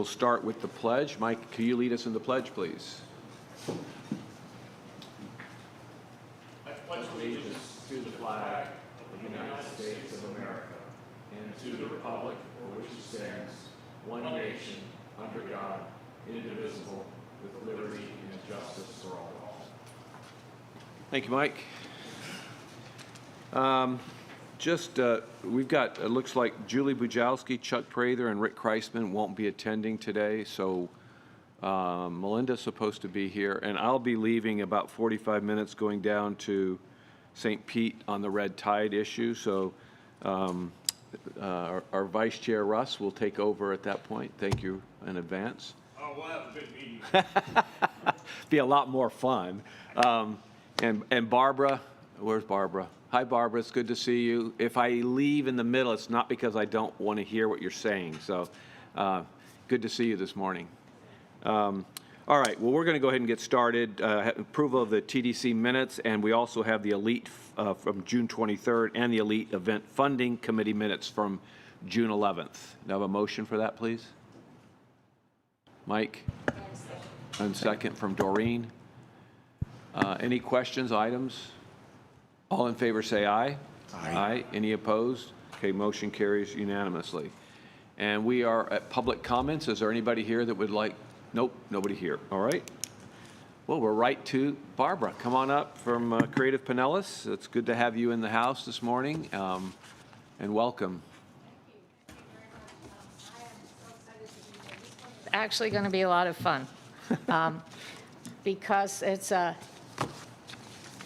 we'll start with the pledge. Mike, can you lead us in the pledge, please? I pledge allegiance to the flag of the United States of America and to the republic for which it stands, one nation, under God, indivisible, with liberty and justice for all. Thank you, Mike. We've got, it looks like Julie Bujalski, Chuck Prather, and Rick Kreisman won't be attending today, so Melinda's supposed to be here, and I'll be leaving about 45 minutes going down to St. Pete on the red tide issue, so our Vice Chair, Russ, will take over at that point. Thank you in advance. Oh, we'll have a good meeting. Be a lot more fun. And Barbara, where's Barbara? Hi, Barbara. It's good to see you. If I leave in the middle, it's not because I don't want to hear what you're saying. So good to see you this morning. All right. Well, we're going to go ahead and get started. Approval of the TDC minutes, and we also have the Elite from June 23rd and the Elite Event Funding Committee minutes from June 11th. Now, have a motion for that, please? Mike? And second from Doreen. Any questions, items? All in favor say aye. Aye. Aye. Any opposed? Okay, motion carries unanimously. And we are at public comments. Is there anybody here that would like? Nope, nobody here. All right. Well, we're right to Barbara. Come on up from Creative Pinellas. It's good to have you in the house this morning, and welcome. Thank you very much. I am so excited to be here. This one's actually going to be a lot of fun because it's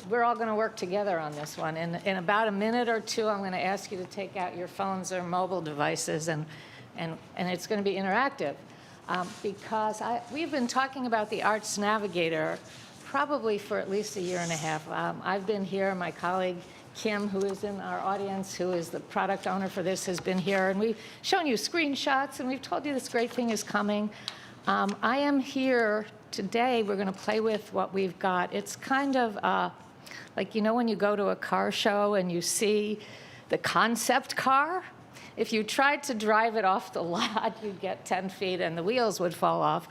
we're all going to work together on this one. In about a minute or two, I'm going to ask you to take out your phones or mobile devices, and it's going to be interactive. Because we've been talking about the Arts Navigator probably for at least a year and a half. I've been here, my colleague Kim, who is in our audience, who is the product owner for this, has been here, and we've shown you screenshots, and we've told you this great thing is coming. I am here today. We're going to play with what we've got. It's kind of like, you know, when you go to a car show and you see the concept car? If you tried to drive it off the lot, you'd get 10 feet and the wheels would fall off.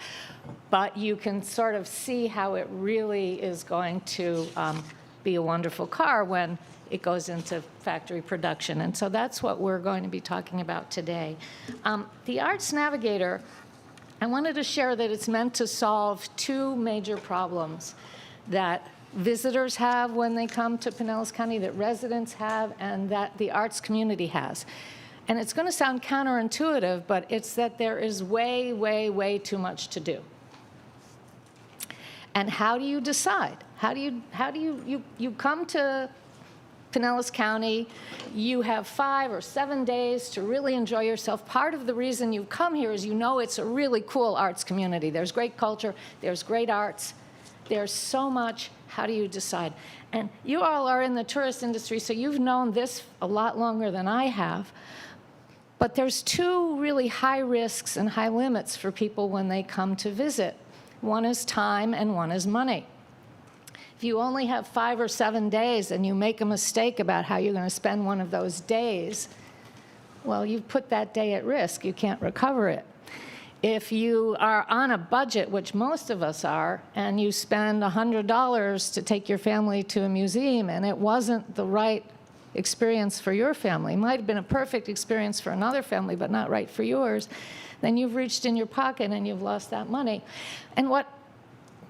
But you can sort of see how it really is going to be a wonderful car when it goes into factory production. And so that's what we're going to be talking about today. The Arts Navigator, I wanted to share that it's meant to solve two major problems that visitors have when they come to Pinellas County, that residents have, and that the arts community has. And it's going to sound counterintuitive, but it's that there is way, way, way too much to do. And how do you decide? How do you come to Pinellas County, you have 5 or 7 days to really enjoy yourself. Part of the reason you come here is you know it's a really cool arts community. There's great culture, there's great arts, there's so much. How do you decide? And you all are in the tourist industry, so you've known this a lot longer than I have. But there's two really high risks and high limits for people when they come to visit. One is time and one is money. If you only have 5 or 7 days and you make a mistake about how you're going to spend one of those days, well, you've put that day at risk. You can't recover it. If you are on a budget, which most of us are, and you spend $100 to take your family to a museum and it wasn't the right experience for your family, it might have been a perfect experience for another family, but not right for yours, then you've reached in your pocket and you've lost that money. And what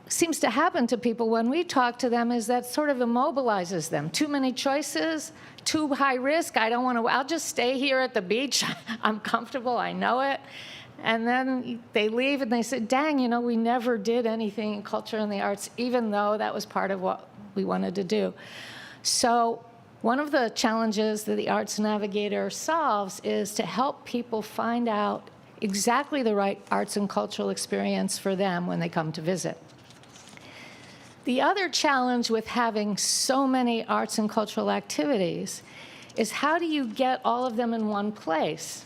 seems to happen to people when we talk to them is that sort of immobilizes them. Too many choices, too high risk. I don't want to, I'll just stay here at the beach. I'm comfortable, I know it. And then they leave and they say, dang, you know, we never did anything in culture and the arts, even though that was part of what we wanted to do. So one of the challenges that the Arts Navigator solves is to help people find out exactly the right arts and cultural experience for them when they come to visit. The other challenge with having so many arts and cultural activities is how do you get all of them in one place?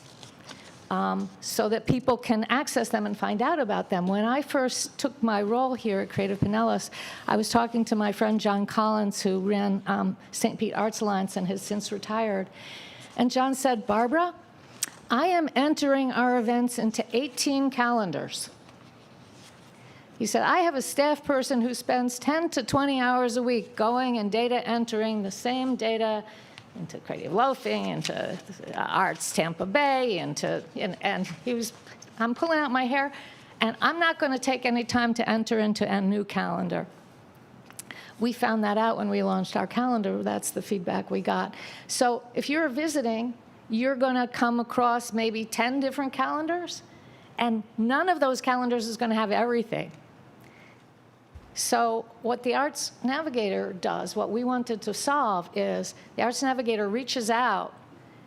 So that people can access them and find out about them. When I first took my role here at Creative Pinellas, I was talking to my friend John Collins, who ran St. Pete Arts Alliance and has since retired. And John said, Barbara, I am entering our events into 18 calendars. He said, I have a staff person who spends 10 to 20 hours a week going and data entering the same data into Creative Loafing, into Arts Tampa Bay, and he was, I'm pulling out my hair, and I'm not going to take any time to enter into a new calendar. We found that out when we launched our calendar. That's the feedback we got. So if you're visiting, you're going to come across maybe 10 different calendars, and none of those calendars is going to have everything. So what the Arts Navigator does, what we wanted to solve is the Arts Navigator reaches out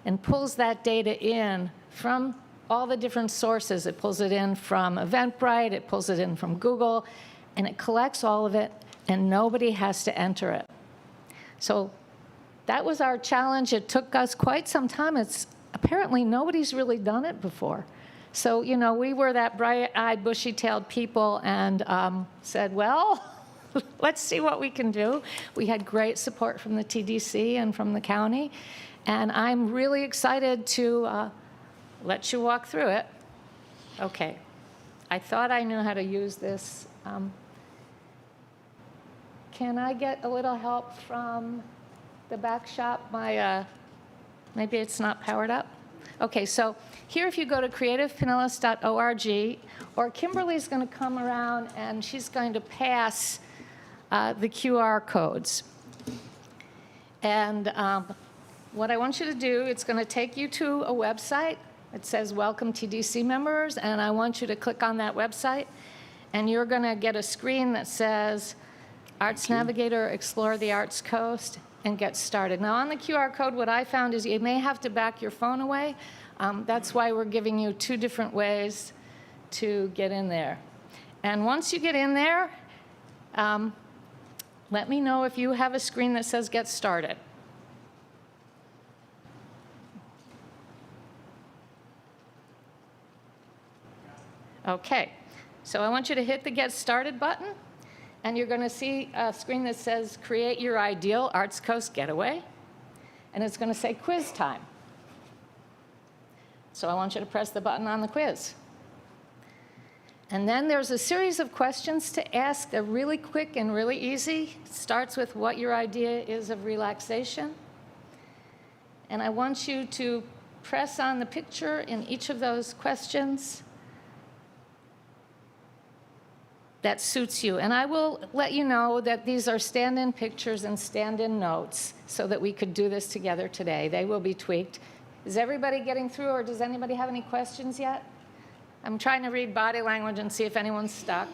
and pulls that data in from all the different sources. It pulls it in from Eventbrite, it pulls it in from Google, and it collects all of it, and nobody has to enter it. So that was our challenge. It took us quite some time. Apparently nobody's really done it before. So, you know, we were that bright-eyed, bushy-tailed people and said, well, let's see what we can do. We had great support from the TDC and from the county, and I'm really excited to let you walk through it. Okay. I thought I knew how to use this. Can I get a little help from the back shop? Maybe it's not powered up. Okay, so here if you go to creativepinellas.org, or Kimberly's going to come around and she's going to pass the QR codes. And what I want you to do, it's going to take you to a website. It says Welcome TDC members, and I want you to click on that website, and you're going to get a screen that says Arts Navigator, Explore the Arts Coast, and get started. Now on the QR code, what I found is you may have to back your phone away. That's why we're giving you 2 different ways to get in there. And once you get in there, let me know if you have a screen that says Get Started. Okay, so I want you to hit the Get Started button, and you're going to see a screen that says Create Your Ideal Arts Coast Getaway, and it's going to say Quiz Time. So I want you to press the button on the quiz. And then there's a series of questions to ask. They're really quick and really easy. It starts with what your idea is of relaxation. And I want you to press on the picture in each of those questions that suits you. And I will let you know that these are stand-in pictures and stand-in notes so that we could do this together today. They will be tweaked. Is everybody getting through, or does anybody have any questions yet? I'm trying to read body language and see if anyone's stuck.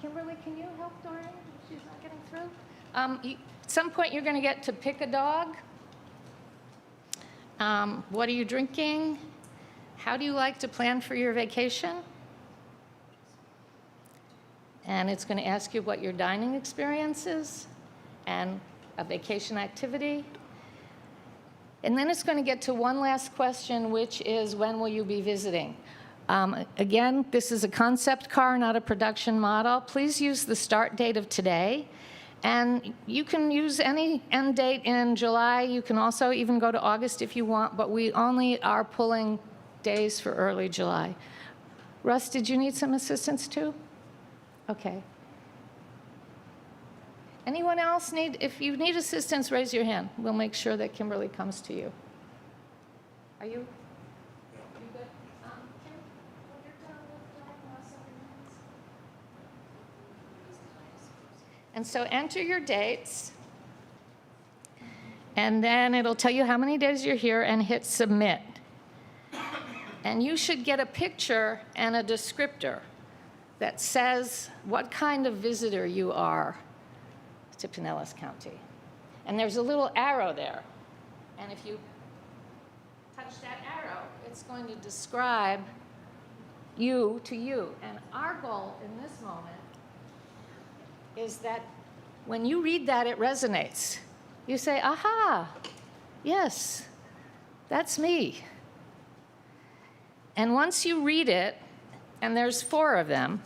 Kimberly, can you help Doreen if she's not getting through? At some point, you're going to get to pick a dog. What are you drinking? How do you like to plan for your vacation? And it's going to ask you what your dining experience is and a vacation activity. And then it's going to get to one last question, which is, when will you be visiting? Again, this is a concept car, not a production model. Please use the start date of today. And you can use any end date in July. You can also even go to August if you want, but we only are pulling days for early July. Russ, did you need some assistance too? Okay. Anyone else need, if you need assistance, raise your hand. We'll make sure that Kimberly comes to you. Are you? You good? Kim, will your dog look like last 7 minutes? And so enter your dates, and then it'll tell you how many days you're here, and hit submit. And you should get a picture and a descriptor that says what kind of visitor you are to Pinellas County. And there's a little arrow there. And if you touch that arrow, it's going to describe you to you. And our goal in this moment is that when you read that, it resonates. You say, aha, yes, that's me. And once you read it, and there's 4 of them,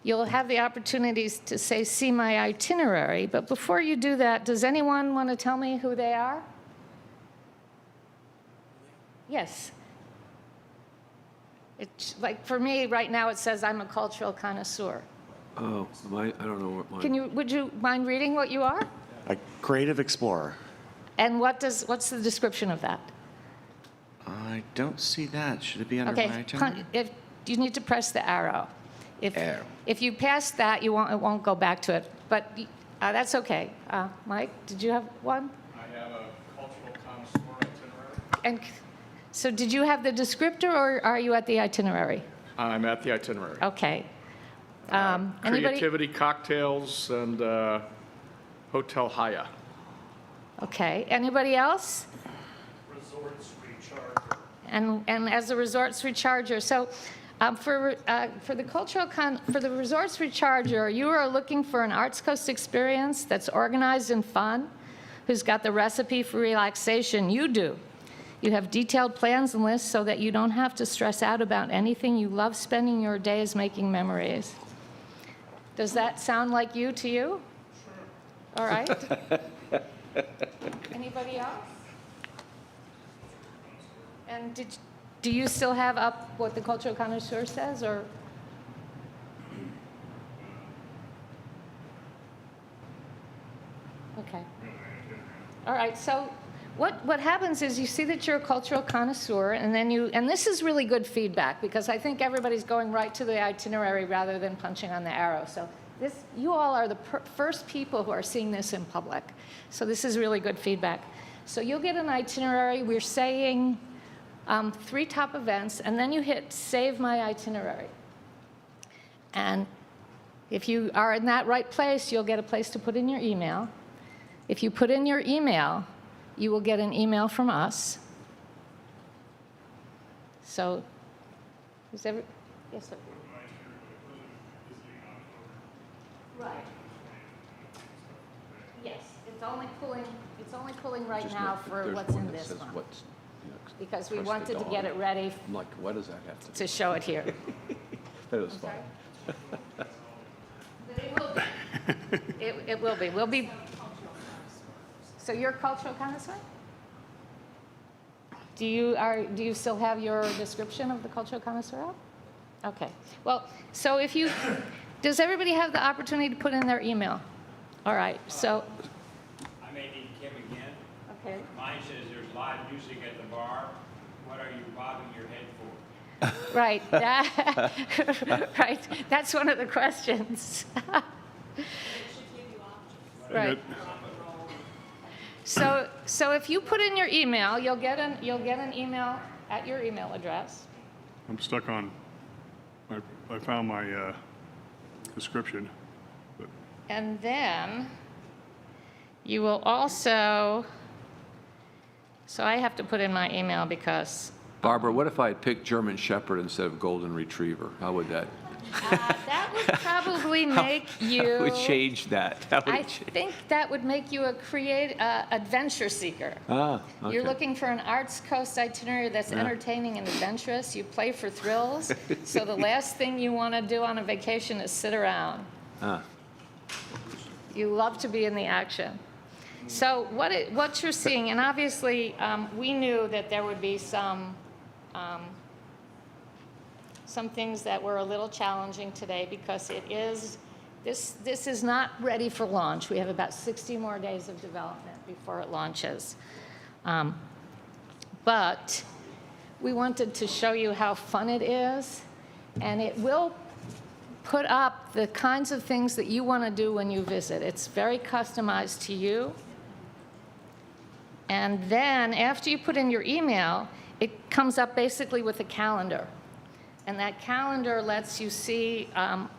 you'll have the opportunities to say, see my itinerary. But before you do that, does anyone want to tell me who they are? Yes. It's like, for me, right now, it says I'm a cultural connoisseur. Oh, I don't know what mine. Would you mind reading what you are? A creative explorer. And what's the description of that? I don't see that. Should it be under my Okay, itinerary? if you need to press the arrow. Arrow. If you pass that, it won't go back to it. But that's okay. Mike, did you have one? I have a cultural connoisseur itinerary. And so did you have the descriptor, or are you at the itinerary? I'm at the itinerary. Okay. Anybody? Creativity, cocktails, and Hotel Haya. Okay. Anybody else? Resorts Recharger. And as a resorts recharger. So for the resorts recharger, you are looking for an Arts Coast experience that's organized and fun, who's got the recipe for relaxation. You do. You have detailed plans and lists so that you don't have to stress out about anything. You love spending your days making memories. Does that sound like you to you? Sure. All right. Anybody else? And do you still have up what the cultural connoisseur says, or? Okay. All right, so what happens is you see that you're a cultural connoisseur, and then and this is really good feedback, because I think everybody's going right to the itinerary rather than punching on the arrow. So you all are the first people who are seeing this in public. So this is really good feedback. So you'll get an itinerary. We're saying 3 top events, and then you hit Save My Itinerary. And if you are in that right place, you'll get a place to put in your email. If you put in your email, you will get an email from us. So, yes, sir. Right. Yes, it's only pulling right now for what's in this one. Because we wanted to get it ready I'm like, what does that have to do? to show it here. That was fun. But it will be. It will be. We'll be. So you're a cultural connoisseur? Do you still have your description of the cultural connoisseur up? Okay. Well, so does everybody have the opportunity to put in their email? All right. So. I may need Kim again. Okay. Mine says there's live music at the bar. What are you bobbing your head for? Right. Right. That's one of the questions. Right. So if you put in your email, you'll get an email at your email address. I'm stuck on, I found my description. But And then you will also, so I have to put in my email because Barbara, what if I picked German Shepherd instead of Golden Retriever? How would that? that would probably make you. I would change that. I think that would make you a adventure seeker. Ah, okay. You're looking for an Arts Coast itinerary that's entertaining and adventurous. You play for thrills. So the last thing you want to do on a vacation is sit around. Ah. You love to be in the action. So what you're seeing, and obviously we knew that there would be some things that were a little challenging today because this is not ready for launch. We have about 60 more days of development before it launches. But we wanted to show you how fun it is, and it will put up the kinds of things that you want to do when you visit. It's very customized to you. And then after you put in your email, it comes up basically with a calendar. And that calendar lets you see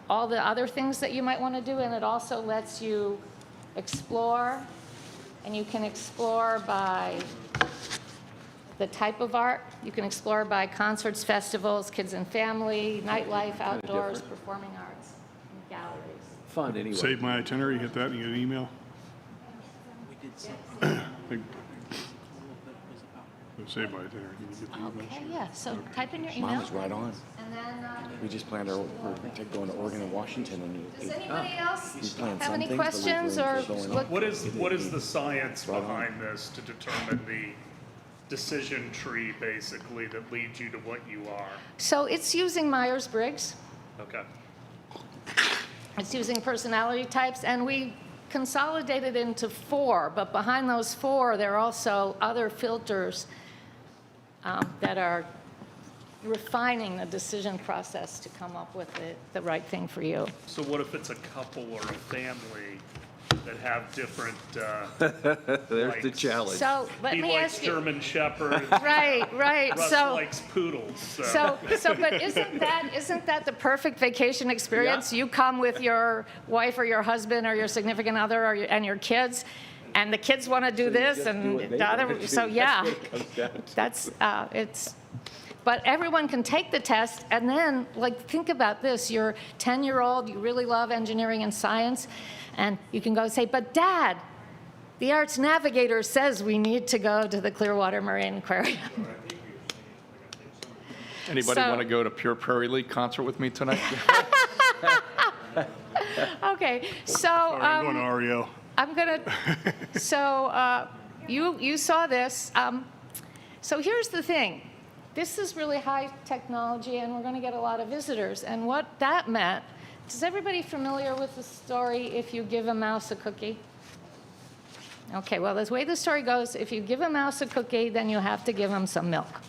all the other things that you might want to do, and it also lets you explore. And you can explore by the type of art. You can explore by concerts, festivals, kids and family, nightlife, outdoors, performing arts, and galleries. Fun anyway. save my itinerary, hit that and you get an email. Saved by dinner. Can you get the email? Okay, yeah, so type in your email. Mine was right on. And then, We just planned we're going to Oregon and Washington, and does anybody else we planned have some any things, but we questions were or going look? on. What is the science Right on. behind this to determine the decision tree, basically, that leads you to what you are? So it's using Myers-Briggs. Okay. It's using personality types, and we consolidated into 4, but behind those 4, there are also other filters that are refining the decision process to come up with the right thing for you. So what if it's a couple or a family that have different, There's the likes? challenge. So let He me likes ask you. German Shepherds, Right. Russ So, likes poodles, but isn't that the perfect vacation experience? Yeah. You come with your wife or your husband or your significant other and your kids, and the kids want to do this and the other. So yeah, that's it's. But everyone can take the test, and then, like, think about this. You're 10-year-old, you really love engineering and science, and you can go say, but Dad, the Arts Navigator says we need to go to the Clearwater Marine Aquarium. Anybody So- want to go to Pure Prairie League concert with me tonight? Okay, so Sorry, I'm going to REO. I'm gonna, so you saw this. So here's the thing. This is really high technology, and we're going to get a lot of visitors. And what that meant, is everybody familiar with the story, if you give a mouse a cookie? Okay, well, the way the story goes, if you give a mouse a cookie, then you have to give him some milk.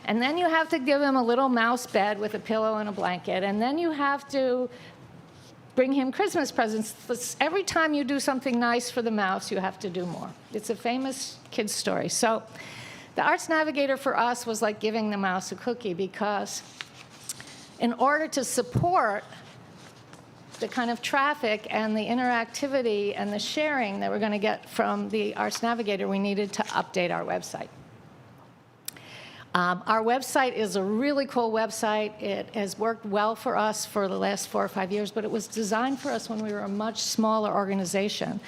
And then you have to give him a little mouse bed with a pillow and a blanket. And then you have to bring him Christmas presents. Every time you do something nice for the mouse, you have to do more. It's a famous kid's story. So the Arts Navigator for us was like giving the mouse a cookie, because in order to support the kind of traffic and the interactivity and the sharing that we're going to get from the Arts Navigator, we needed to update our website. Our website is a really cool website. It has worked well for us for the last 4 or 5 years, but it was designed for us when we were a much smaller organization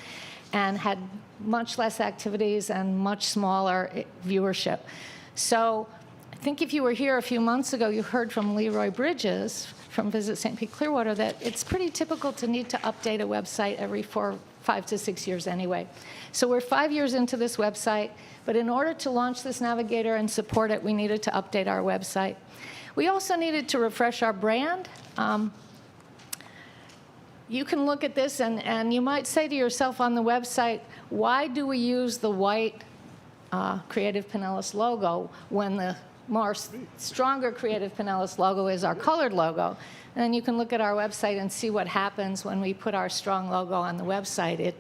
and had much less activities and much smaller viewership. So I think if you were here a few months ago, you heard from Leroy Bridges from Visit St. Pete Clearwater that it's pretty typical to need to update a website every 5 to 6 years anyway. So we're 5 years into this website, but in order to launch this Navigator and support it, we needed to update our website. We also needed to refresh our brand. You can look at this and you might say to yourself on the website, why do we use the white Creative Pinellas logo when the more stronger Creative Pinellas logo is our colored logo? And then you can look at our website and see what happens when we put our strong logo on the website.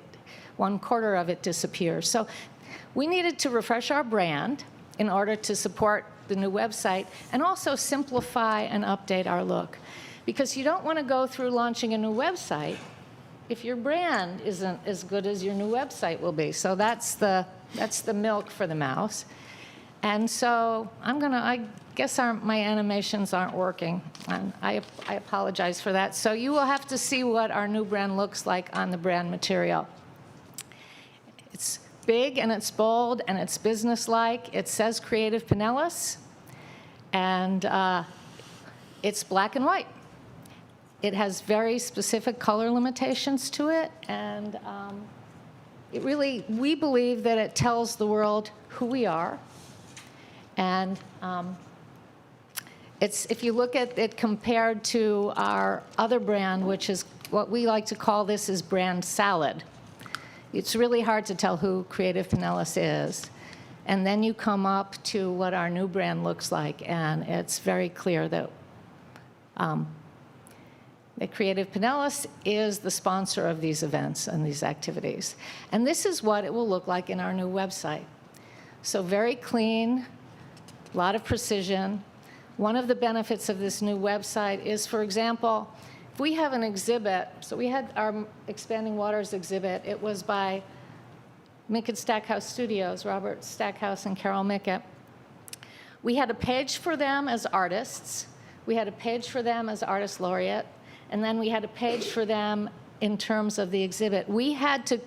1/4 of it disappears. So we needed to refresh our brand in order to support the new website and also simplify and update our look. Because you don't want to go through launching a new website if your brand isn't as good as your new website will be. So that's the milk for the mouse. And so I guess my animations aren't working. And I apologize for that. So you will have to see what our new brand looks like on the brand material. It's big and it's bold and it's businesslike. It says Creative Pinellas, and it's black and white. It has very specific color limitations to it, and we believe that it tells the world who we are. And if you look at it compared to our other brand, which is what we like to call this is brand salad. It's really hard to tell who Creative Pinellas is. And then you come up to what our new brand looks like, and it's very clear that Creative Pinellas is the sponsor of these events and these activities. And this is what it will look like in our new website. So very clean, a lot of precision. One of the benefits of this new website is, for example, if we have an exhibit, so we had our Expanding Waters exhibit. It was by Mickett Stackhouse Studios, Robert Stackhouse and Carol Mickett. We had a page for them as artists. We had a page for them as artist laureate. And then we had a page for them in terms of the exhibit. We had to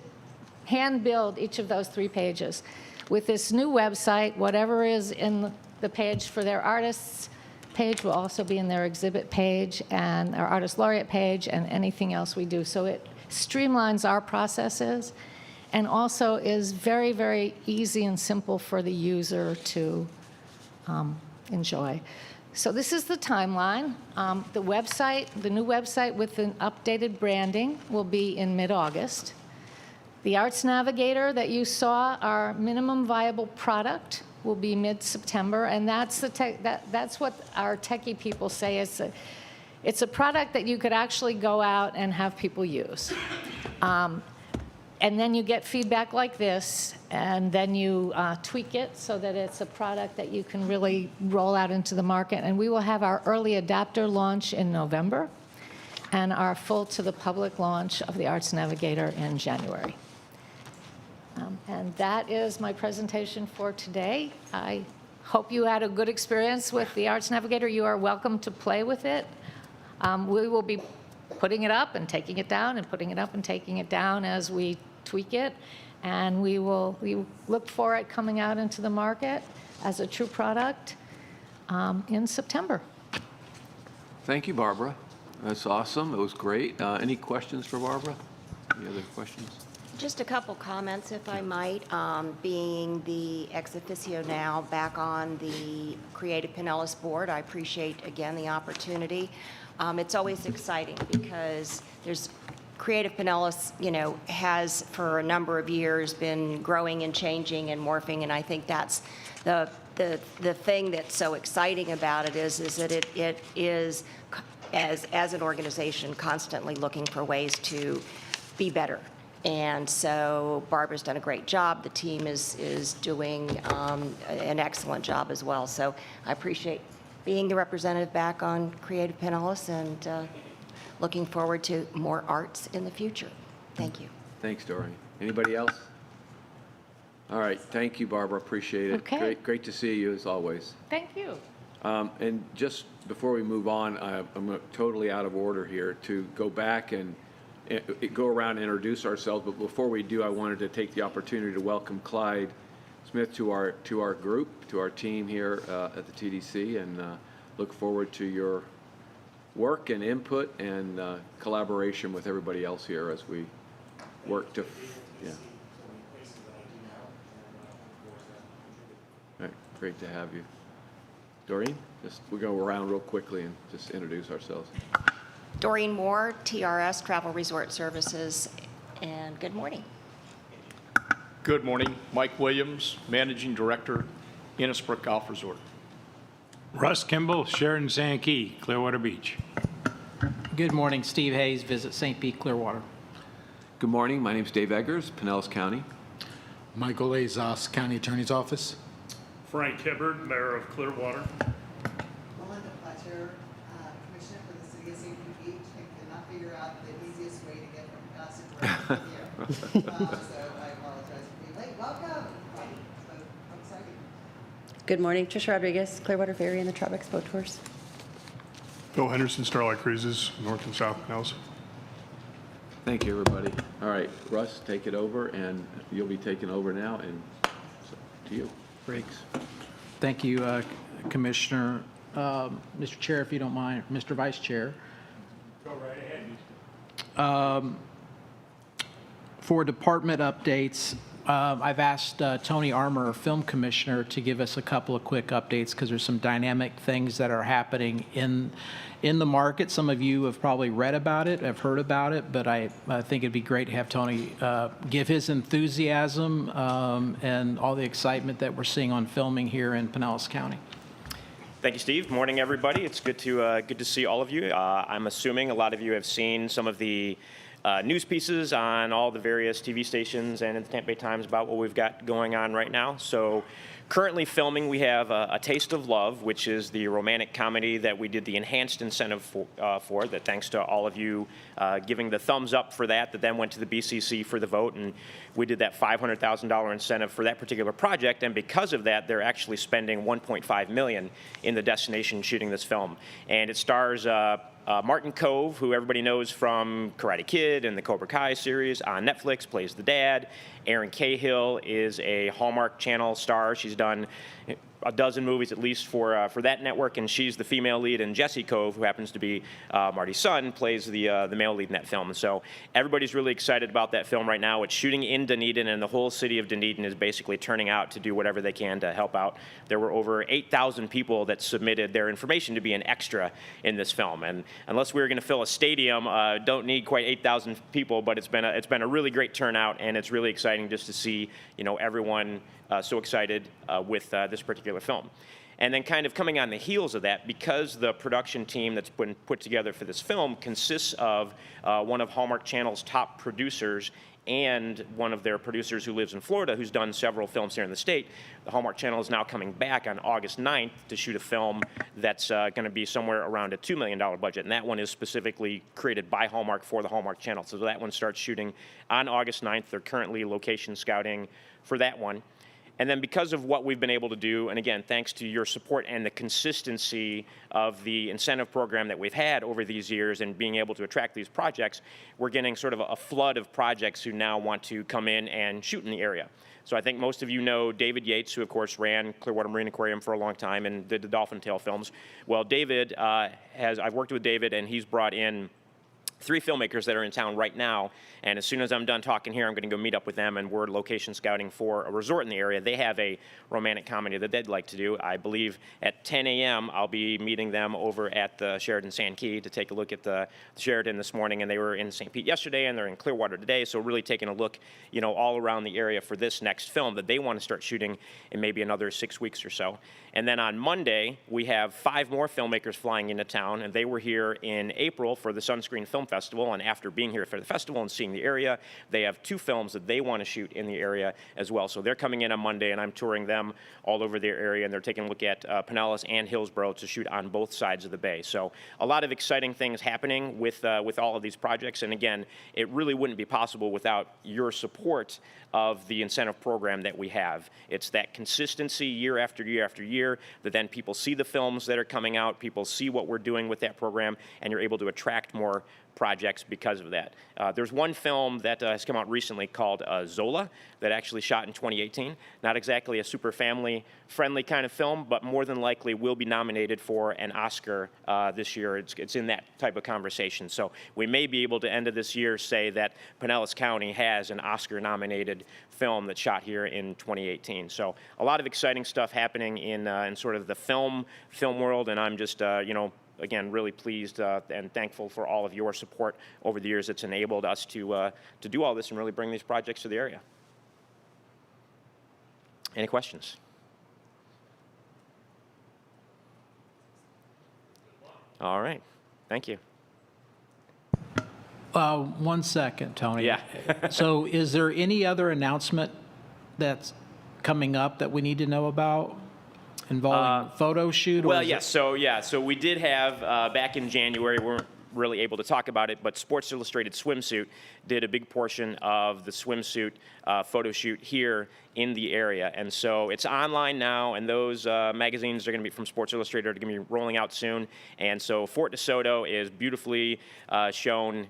hand build each of those 3 pages. with this new website, whatever is in the page for their artists page will also be in their exhibit page and our artist laureate page and anything else we do. So it streamlines our processes and also is very, very easy and simple for the user to enjoy. So this is the timeline. The website, the new website with an updated branding will be in mid-August. The Arts Navigator that you saw, our minimum viable product, will be mid-September, and that's that's what our techie people say. It's a product that you could actually go out and have people use. And then you get feedback like this, and then you tweak it so that it's a product that you can really roll out into the market. And we will have our early adapter launch in November and our full to the public launch of the Arts Navigator in January. And that is my presentation for today. I hope you had a good experience with the Arts Navigator. You are welcome to play with it. We will be putting it up and taking it down and putting it up and taking it down as we tweak it. And we look for it coming out into the market as a true product in September. Thank you, Barbara. That's awesome. It was great. Any questions for Barbara? Any other questions? Just a couple comments, if I might. Being the ex officio now back on the Creative Pinellas board, I appreciate, again, the opportunity. It's always exciting because there's Creative Pinellas, has for a number of years been growing and changing and morphing, and I think that's the thing that's so exciting about it is that it is, as an organization, constantly looking for ways to be better. And so Barbara's done a great job. The team is doing an excellent job as well. So I appreciate being the representative back on Creative Pinellas and looking forward to more arts in the future. Thank you. Thanks, Doreen. Anybody else? All right. Thank you, Barbara. Appreciate it. Okay. Great to see you, as always. Thank you. And just before we move on, I'm totally out of order here to go back and go around and introduce ourselves. But before we do, I wanted to take the opportunity to welcome Clyde Smith to our group, to our team here at the TDC, and look forward to your work and input and collaboration with everybody else here as we work to, yeah. All right, great to have you. Doreen, we'll go around real quickly and just introduce ourselves. Doreen Moore, TRS, Travel Resort Services, and good morning. Good morning. Mike Williams, Managing Director, Innisbrook Golf Resort. Russ Kimball, Sheridan Sankey, Clearwater Beach. Good morning. Steve Hayes, Visit St. Pete, Clearwater. Good morning. My name's Dave Eggers, Pinellas County. Michael Azos, County Attorney's Office. Frank Hibbard, Mayor of Clearwater. Melinda Fletcher, Commissioner for the City of St. Pete Beach, and cannot figure out the easiest way to get from Gossip Grove to here. So I apologize for being late. Welcome. So exciting. Good morning, Tricia Rodriguez, Clearwater Ferry and the Tropics Boat Tours. Phil Henderson, Starlight Cruises, North and South Pinellas. Thank you, everybody. All right, Russ, take it over, and you'll be taking over now, and so, to you. Breaks. Thank you, Commissioner. Mr. Chair, if you don't mind, Mr. Vice Chair. Go right ahead. For department updates, I've asked Tony Armour, our Film Commissioner, to give us a couple of quick updates because there's some dynamic things that are happening in the market. Some of you have probably read about it, have heard about it, but I think it'd be great to have Tony give his enthusiasm and all the excitement that we're seeing on filming here in Pinellas County. Thank you, Steve. Morning, everybody. It's good to see all of you. I'm assuming a lot of you have seen some of the news pieces on all the various TV stations and in the Tampa Bay Times about what we've got going on right now. So Currently filming, we have A Taste of Love, which is the romantic comedy that we did the enhanced incentive for that thanks to all of you giving the thumbs up for that then went to the BCC for the vote, and we did that $500,000 incentive for that particular project, and because of that, they're actually spending $1.5 million in the destination shooting this film. And it stars Martin Kove, who everybody knows from Karate Kid and the Cobra Kai series on Netflix, plays the dad. Erin Cahill is a Hallmark Channel star. She's done a dozen movies at least for that network, and she's the female lead. And Jesse Cove, who happens to be Marty's son, plays the male lead in that film. So everybody's really excited about that film right now. It's shooting in Dunedin, and the whole city of Dunedin is basically turning out to do whatever they can to help out. There were over 8,000 people that submitted their information to be an extra in this film. And unless we were going to fill a stadium, don't need quite 8,000 people, but it's been a really great turnout, and it's really exciting just to see everyone so excited with this particular film. And then kind of coming on the heels of that, because the production team that's been put together for this film consists of one of Hallmark Channel's top producers and one of their producers who lives in Florida, who's done several films here in the state. The Hallmark Channel is now coming back on August 9th to shoot a film that's going to be somewhere around a $2 million budget, and that one is specifically created by Hallmark for the Hallmark Channel. So that one starts shooting on August 9th. They're currently location scouting for that one. And then because of what we've been able to do, and again, thanks to your support and the consistency of the incentive program that we've had over these years and being able to attract these projects, we're getting sort of a flood of projects who now want to come in and shoot in the area. So I think most of you know David Yates, who of course ran Clearwater Marine Aquarium for a long time and did the Dolphin Tale films. Well, David I've worked with David, and he's brought in 3 filmmakers that are in town right now, and as soon as I'm done talking here, I'm going to go meet up with them, and we're location scouting for a resort in the area. They have a romantic comedy that they'd like to do. I believe at 10 a.m. I'll be meeting them over at the Sheraton Sand Key to take a look at the Sheraton this morning, and they were in St. Pete yesterday, and they're in Clearwater today, so really taking a look, all around the area for this next film that they want to start shooting in maybe another 6 weeks or so. And then on Monday, we have 5 more filmmakers flying into town, and they were here in April for the Sunscreen Film Festival, and after being here for the festival and seeing the area, they have 2 films that they want to shoot in the area as well. So they're coming in on Monday, and I'm touring them all over their area, and they're taking a look at Pinellas and Hillsborough to shoot on both sides of the bay. So a lot of exciting things happening with all of these projects, and again, it really wouldn't be possible without your support of the incentive program that we have. It's that consistency year after year after year that then people see the films that are coming out, people see what we're doing with that program, and you're able to attract more projects because of that. There's one film that has come out recently called Zola that actually shot in 2018. Not exactly a super family-friendly kind of film, but more than likely will be nominated for an Oscar this year. It's in that type of conversation. So we may be able to end of this year say that Pinellas County has an Oscar-nominated film that shot here in 2018. So a lot of exciting stuff happening in sort of the film world, and I'm just again, really pleased and thankful for all of your support over the years. It's enabled us to do all this and really bring these projects to the area. Any questions? All right. Thank you. 1 second, Tony. Yeah. So is there any other announcement that's coming up that we need to know about involving photo shoot? Well, yes. So we did have, back in January, we weren't really able to talk about it, but Sports Illustrated Swimsuit did a big portion of the swimsuit photo shoot here in the area. And so it's online now, and those magazines are going to be from Sports Illustrated are going to be rolling out soon. And so Fort DeSoto is beautifully shown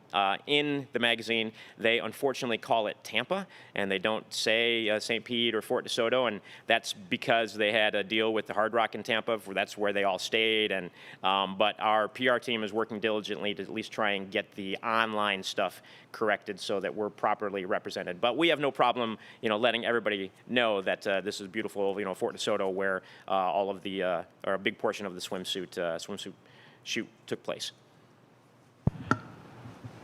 in the magazine. They unfortunately call it Tampa, and they don't say St. Pete or Fort DeSoto, and that's because they had a deal with the Hard Rock in Tampa. That's where they all stayed. And but our PR team is working diligently to at least try and get the online stuff corrected so that we're properly represented. But we have no problem, letting everybody know that this is beautiful, Fort DeSoto, where all of the or a big portion of the swimsuit shoot took place.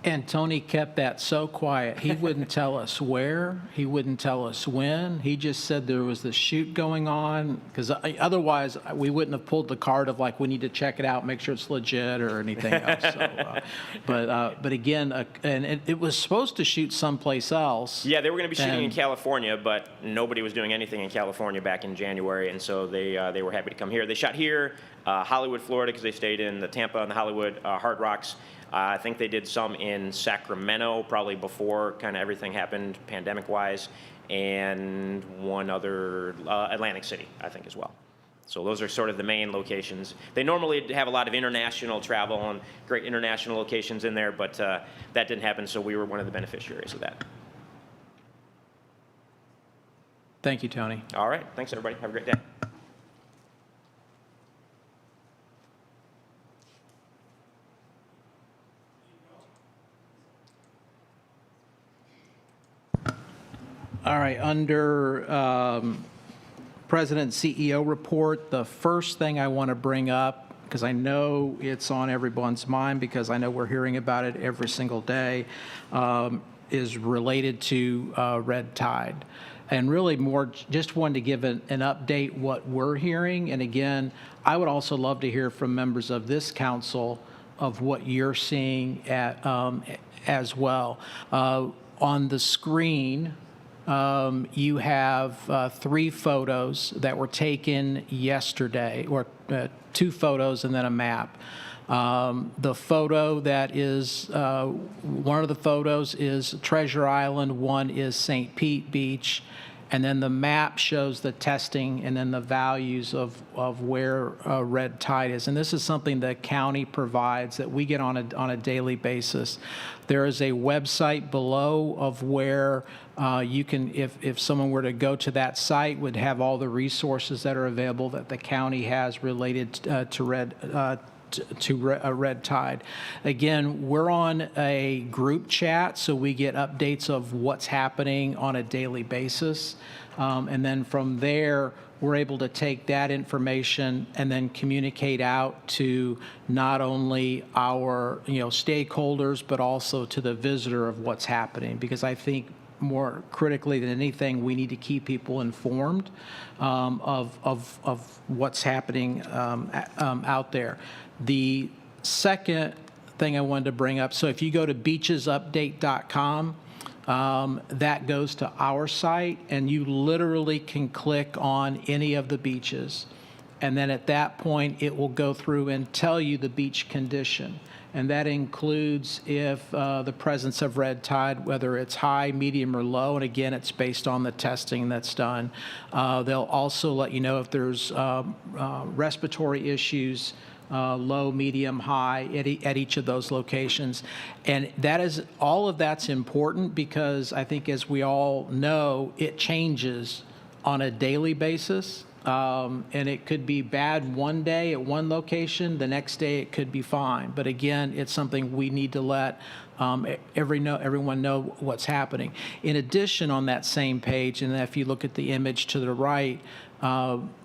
And Tony kept that so quiet. He wouldn't tell us where. He wouldn't tell us when. He just said there was the shoot going on, because otherwise we wouldn't have pulled the card of like, we need to check it out, make sure it's legit or anything else. So, but again, and it was supposed to shoot someplace else. Yeah, they were going to be shooting in And- California, but nobody was doing anything in California back in January, and so they were happy to come here. They shot here, Hollywood, Florida, because they stayed in the Tampa and the Hollywood Hard Rocks. I think they did some in Sacramento, probably before kind of everything happened pandemic-wise, and one other, Atlantic City, I think, as well. So those are sort of the main locations. They normally have a lot of international travel and great international locations in there, but that didn't happen, so we were one of the beneficiaries of that. Thank you, Tony. All right, thanks, everybody. Have a great day. All right, under President CEO report, the first thing I want to bring up, because I know it's on everyone's mind, because I know we're hearing about it every single day, is related to red tide. And really more, just wanted to give an update what we're hearing. And again, I would also love to hear from members of this council of what you're seeing as well. On the screen, you have 3 photos that were taken yesterday, or 2 photos and then a map. The photo that is, one of the photos is Treasure Island, one is St. Pete Beach, and then the map shows the testing and then the values of where red tide is. And this is something the county provides that we get on a daily basis. There is a website below of where you can, if someone were to go to that site, would have all the resources that are available that the county has related to red tide. Again, we're on a group chat, so we get updates of what's happening on a daily basis. And then from there, we're able to take that information and then communicate out to not only our stakeholders, but also to the visitor of what's happening. Because I think more critically than anything, we need to keep people informed of what's happening out there. The second thing I wanted to bring up, so if you go to beachesupdate.com, that goes to our site, and you literally can click on any of the beaches. And then at that point, it will go through and tell you the beach condition. And that includes if the presence of red tide, whether it's high, medium, or low. And again, it's based on the testing that's done. They'll also let you know if there's respiratory issues, low, medium, high at each of those locations. And that is, all of that's important because I think, as we all know, it changes on a daily basis. And it could be bad one day at one location, the next day it could be fine. But again, it's something we need to let everyone know what's happening. In addition, on that same page, and if you look at the image to the right,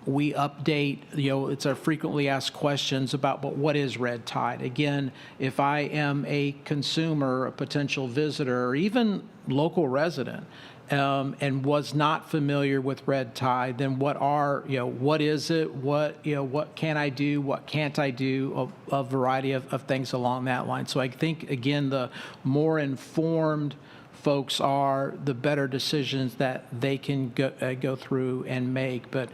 we update, it's our frequently asked questions about, but what is red tide? Again, if I am a consumer, a potential visitor, or even local resident, and was not familiar with red tide, then what is it? What can I do? What can't I do? A variety of things along that line. So I think, again, the more informed folks are, the better decisions that they can go through and make. But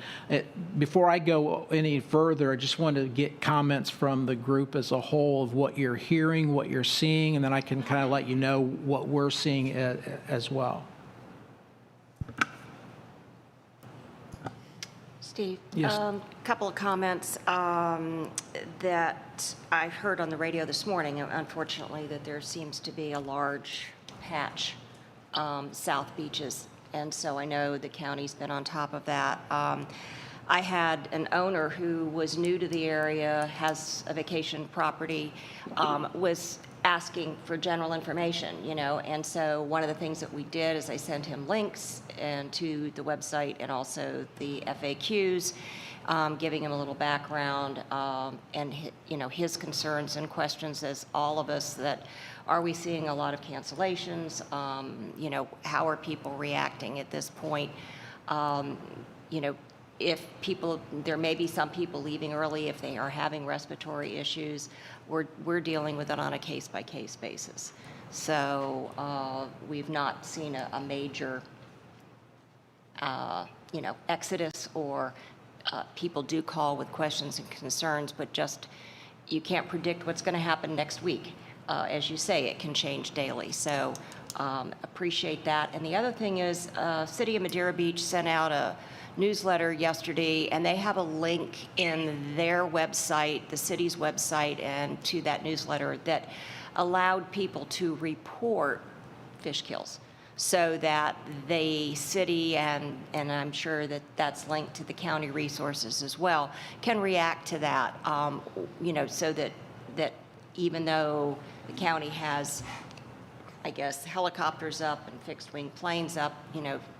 before I go any further, I just want to get comments from the group as a whole of what you're hearing, what you're seeing, and then I can kind of let you know what we're seeing as well. Steve, Yes. couple of comments that I've heard on the radio this morning, unfortunately, that there seems to be a large patch south beaches, and so I know the county's been on top of that. I had an owner who was new to the area, has a vacation property, was asking for general information, and so one of the things that we did is I sent him links and to the website and also the FAQs. giving him a little background and his concerns and questions, as all of us, that are we seeing a lot of cancellations? How are people reacting at this point? If people, there may be some people leaving early if they are having respiratory issues. We're dealing with it on a case-by-case basis. So we've not seen a major, exodus, or people do call with questions and concerns, but just you can't predict what's going to happen next week. As you say, it can change daily. So appreciate that. And the other thing is, City of Madeira Beach sent out a newsletter yesterday, and they have a link in their website, the city's website, and to that newsletter that allowed people to report fish kills, so that the city, and I'm sure that that's linked to the county resources as well, can react to that, so that even though the county has, I guess, helicopters up and fixed-wing planes up,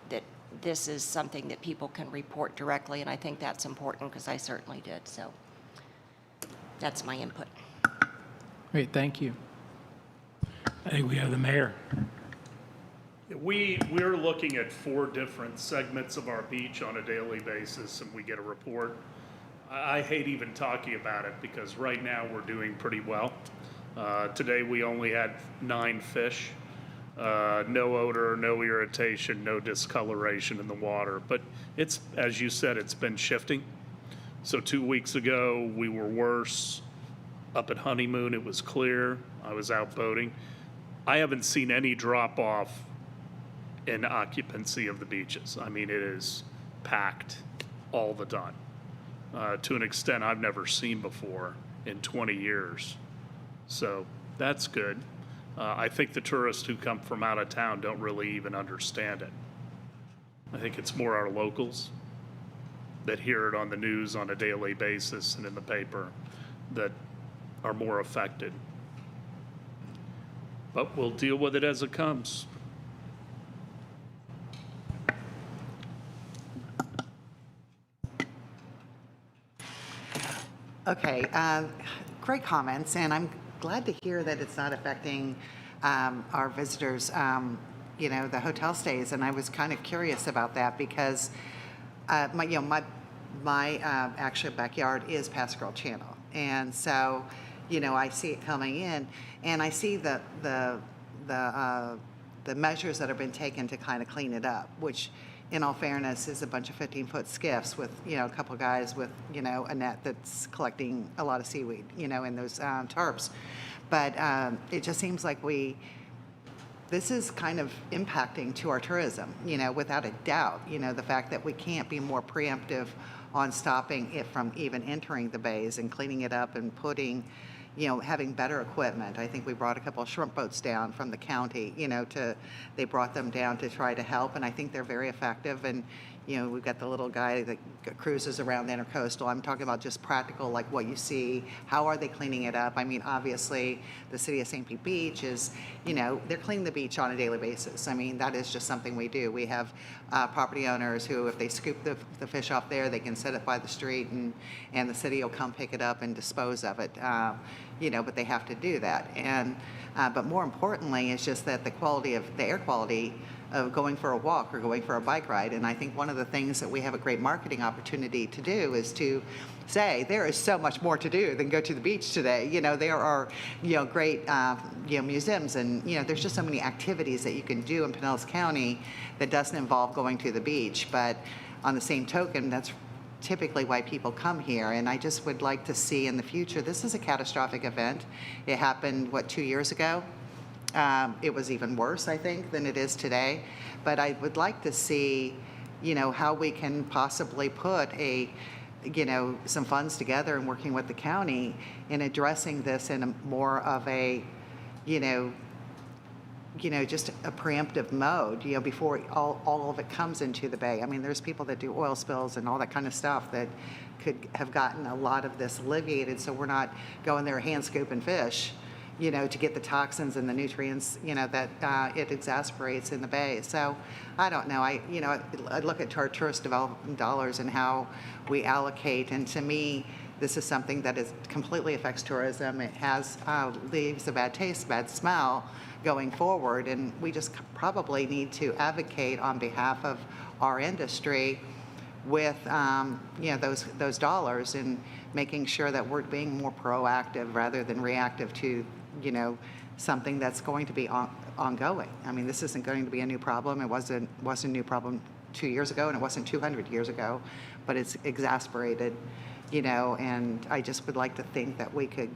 that this is something that people can report directly, and I think that's important because I certainly did. So that's my input. Great, thank you. I think we have the mayor. We're looking at 4 different segments of our beach on a daily basis, and we get a report. I hate even talking about it because right now we're doing pretty well. Today we only had 9 fish. No odor, no irritation, no discoloration in the water. But it's, as you said, it's been shifting. So 2 weeks ago, we were worse. Up at Honeymoon, it was clear. I was out boating. I haven't seen any drop off in occupancy of the beaches. I mean, it is packed all the time, to an extent I've never seen before in 20 years. So that's good. I think the tourists who come from out of town don't really even understand it. I think it's more our locals that hear it on the news on a daily basis and in the paper that are more affected. But we'll deal with it as it comes. Okay, great comments, and I'm glad to hear that it's not affecting our visitors, the hotel stays. And I was kind of curious about that because my actual backyard is past Girl Channel, and so I see it coming in, and I see the measures that have been taken to kind of clean it up, which, in all fairness, is a bunch of 15-foot skiffs with, a couple guys with, a net that's collecting a lot of seaweed, in those tarps. But it just seems like this is kind of impacting to our tourism, without a doubt. The fact that we can't be more preemptive on stopping it from even entering the bays and cleaning it up and putting, having better equipment. I think we brought a couple of shrimp boats down from the county, they brought them down to try to help, and I think they're very effective. And, we've got the little guy that cruises around the intercoastal. I'm talking about just practical, like what you see. How are they cleaning it up? I mean, obviously, the city of St. Pete Beach is, they're cleaning the beach on a daily basis. I mean, that is just something we do. We have property owners who, if they scoop the fish off there, they can set it by the street, and the city will come pick it up and dispose of it. But they have to do that. And but more importantly, it's just that the air quality of going for a walk or going for a bike ride. And I think one of the things that we have a great marketing opportunity to do is to say there is so much more to do than go to the beach today. There are great museums, and there's just so many activities that you can do in Pinellas County that doesn't involve going to the beach. But on the same token, that's typically why people come here. And I just would like to see in the future, this is a catastrophic event. It happened, 2 years ago? It was even worse, I think, than it is today. But I would like to see, how we can possibly put some funds together and working with the county in addressing this in more of a, just a preemptive mode, before all of it comes into the bay. I mean, there's people that do oil spills and all that kind of stuff that could have gotten a lot of this alleviated, so we're not going there hand scooping fish, to get the toxins and the nutrients, that it exacerbates in the bay. So I don't know. I look at our tourist development dollars and how we allocate, and to me, this is something that completely affects tourism. It leaves a bad taste, bad smell going forward, and we just probably need to advocate on behalf of our industry with those dollars and making sure that we're being more proactive rather than reactive to something that's going to be ongoing. I mean, this isn't going to be a new problem. It wasn't a new problem 2 years ago, and it wasn't 200 years ago, but it's exacerbated, and I just would like to think that we could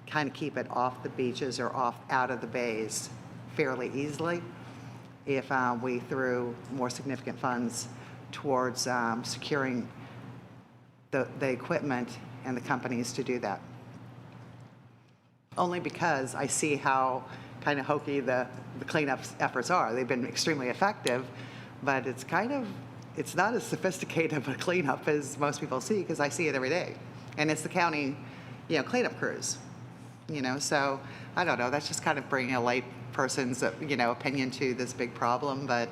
kind of keep it off the beaches or out of the bays fairly easily if we threw more significant funds towards securing the equipment and the companies to do that. Only because I see how kind of hokey the cleanup efforts are. They've been extremely effective, but it's not as sophisticated of a cleanup as most people see, because I see it every day. And it's the county, cleanup crews, so I don't know. That's just kind of bringing a lay person's, opinion to this big problem. But,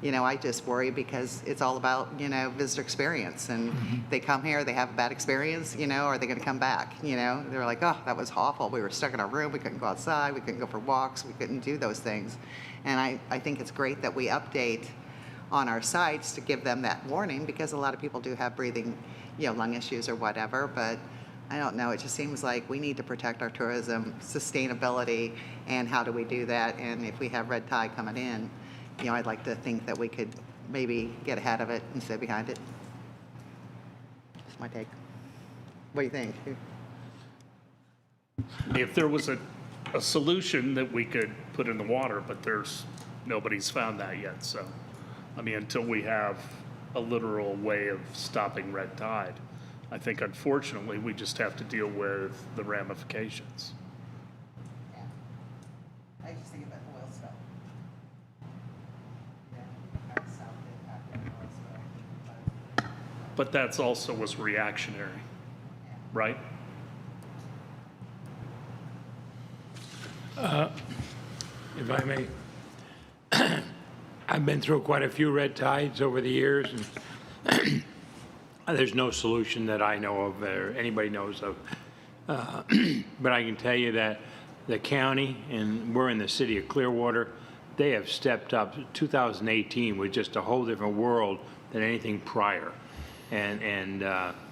I just worry because it's all about, visitor experience. And they come here, they have a bad experience, are they going to come back? They're like, oh, that was awful. We were stuck in our room. We couldn't go outside. We couldn't go for walks. We couldn't do those things. And I think it's great that we update on our sites to give them that warning, because a lot of people do have breathing, lung issues or whatever. But I don't know. It just seems like we need to protect our tourism sustainability. And how do we do that? And if we have red tide coming in, I'd like to think that we could maybe get ahead of it instead of behind it. That's my take. What do you think? If there was a solution that we could put in the water, but nobody's found that yet. So, I mean, until we have a literal way of stopping red tide, I think unfortunately we just have to deal with the ramifications. Yeah. I just think about oil spill. But that's also was reactionary, right? If I may, I've been through quite a few red tides over the years, and there's no solution that I know of or anybody knows of. But I can tell you that the county, and we're in the city of Clearwater, they have stepped up. 2018 was just a whole different world than anything prior. And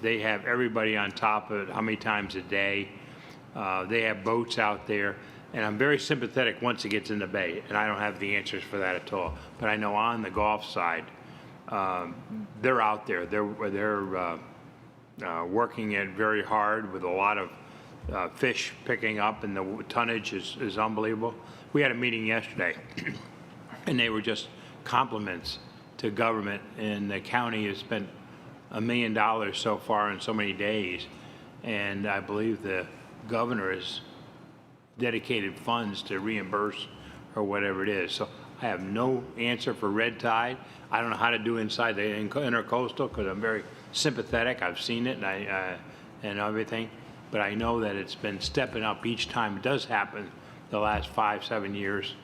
they have everybody on top of it, how many times a day. They have boats out there. And I'm very sympathetic once it gets in the bay, and I don't have the answers for that at all. But I know on the Gulf side, they're out there. They're working it very hard with a lot of fish picking up, and the tonnage is unbelievable. We had a meeting yesterday, and they were just compliments to government, and the county has spent $1 million so far in so many days, and I believe the governor has dedicated funds to reimburse or whatever it is. So I have no answer for red tide. I don't know how to do inside the intercoastal because I'm very sympathetic. I've seen it and everything, but I know that it's been stepping up each time it does happen the last 5-7 years,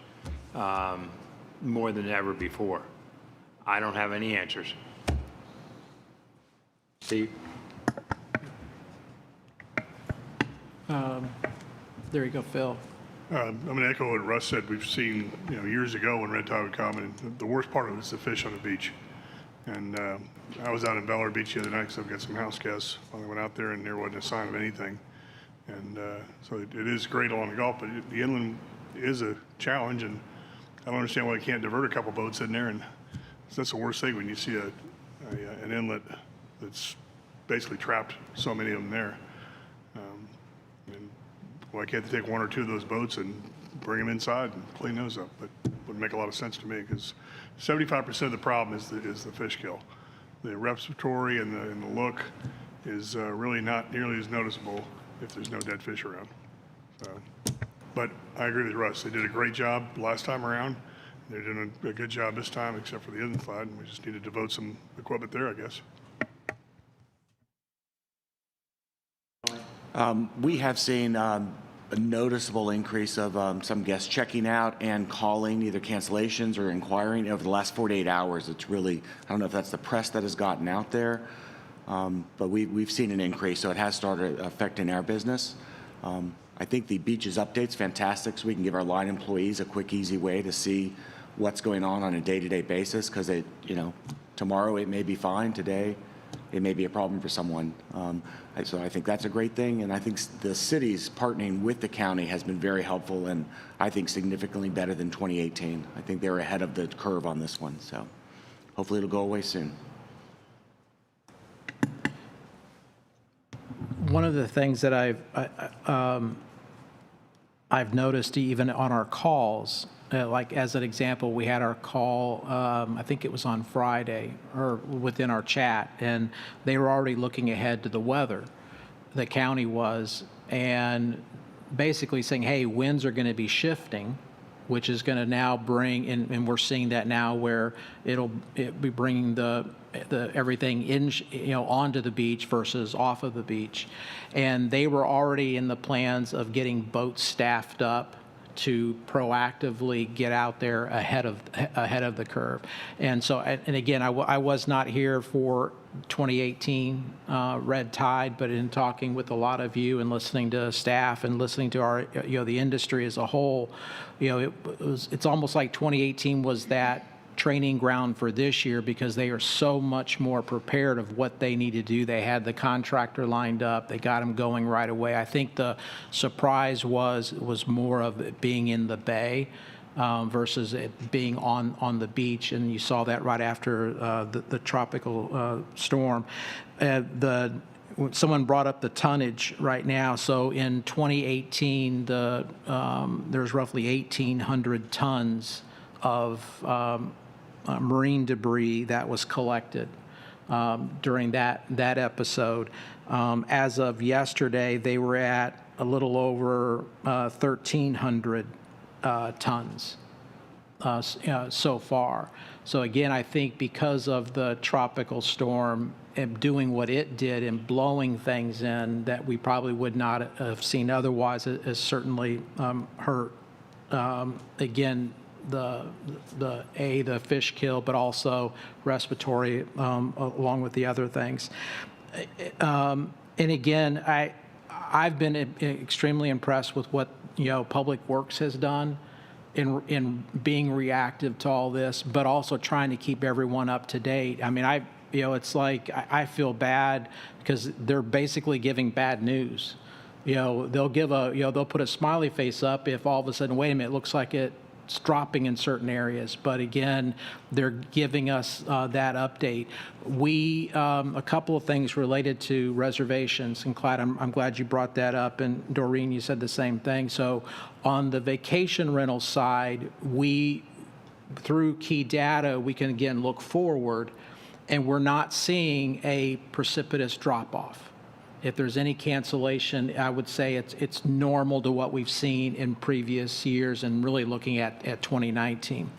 more than ever before. I don't have any answers. Steve? There you go, Phil. I'm going to echo what Russ said. We've seen, years ago when red tide would come, and the worst part of it is the fish on the beach. And I was out in Bel Air Beach the other night because I've got some house guests. I went out there and there wasn't a sign of anything. And so it is great along the Gulf, but the inland is a challenge, and I don't understand why they can't divert a couple boats in there. And that's the worst thing when you see an inlet that's basically trapped so many of them there. Why can't they take one or two of those boats and bring them inside and clean those up? But it wouldn't make a lot of sense to me because 75% of the problem is the fish kill. The respiratory and the look is really not nearly as noticeable if there's no dead fish around. So, but I agree with Russ. They did a great job last time around. They're doing a good job this time, except for the inland side, and we just need to devote some equipment there, I guess. We have seen a noticeable increase of some guests checking out and calling, either cancellations or inquiring over the last 48 hours. It's really, I don't know if that's the press that has gotten out there, but we've seen an increase, so it has started affecting our business. I think the beaches update's fantastic, so we can give our line employees a quick, easy way to see what's going on a day-to-day basis, because tomorrow it may be fine, today it may be a problem for someone. So I think that's a great thing, and I think the city's partnering with the county has been very helpful, and I think significantly better than 2018. I think they're ahead of the curve on this one, so hopefully it'll go away soon. One of the things that I've noticed even on our calls, like as an example, we had our call, I think it was on Friday, or within our chat, and they were already looking ahead to the weather, the county was, and basically saying, hey, winds are going to be shifting, which is going to now bring, and we're seeing that now where it'll be bringing the everything in, onto the beach versus off of the beach. And they were already in the plans of getting boats staffed up to proactively get out there ahead of the curve. And so, and again, I was not here for 2018 red tide, but in talking with a lot of you and listening to staff and listening to our, the industry as a whole, it's almost like 2018 was that training ground for this year, because they are so much more prepared of what they need to do. They had the contractor lined up. They got them going right away. I think the surprise was more of it being in the bay versus it being on the beach, and you saw that right after the tropical storm. Someone brought up the tonnage right now. So in 2018, there's roughly 1,800 tons of marine debris that was collected during that episode. As of yesterday, they were at a little over 1,300 tons so far. So again, I think because of the tropical storm and doing what it did and blowing things in that we probably would not have seen otherwise, it has certainly hurt. Again, the fish kill, but also respiratory, along with the other things. And again, I've been extremely impressed with what Public Works has done in being reactive to all this, but also trying to keep everyone up to date. I mean, it's like I feel bad because they're basically giving bad news. They'll give they'll put a smiley face up if all of a sudden, wait a minute, it looks like it's dropping in certain areas. But again, they're giving us that update. A couple of things related to reservations, and Clyde, I'm glad you brought that up, and Doreen, you said the same thing. So on the vacation rental side, through key data, we can again look forward, and we're not seeing a precipitous drop-off. If there's any cancellation, I would say it's normal to what we've seen in previous years, and really looking at 2019.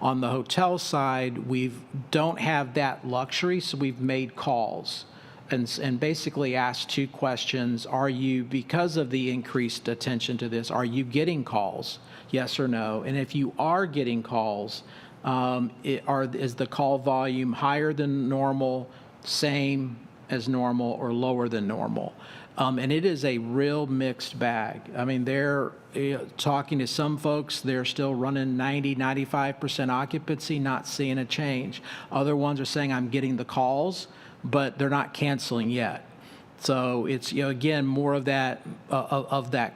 On the hotel side, we don't have that luxury, so we've made calls and basically asked two questions. Because of the increased attention to this, are you getting calls? Yes or no? And if you are getting calls, is the call volume higher than normal, same as normal, or lower than normal? And it is a real mixed bag. I mean, they're talking to some folks, they're still running 90, 95% occupancy, not seeing a change. Other ones are saying, I'm getting the calls, but they're not canceling yet. So it's, again, more of that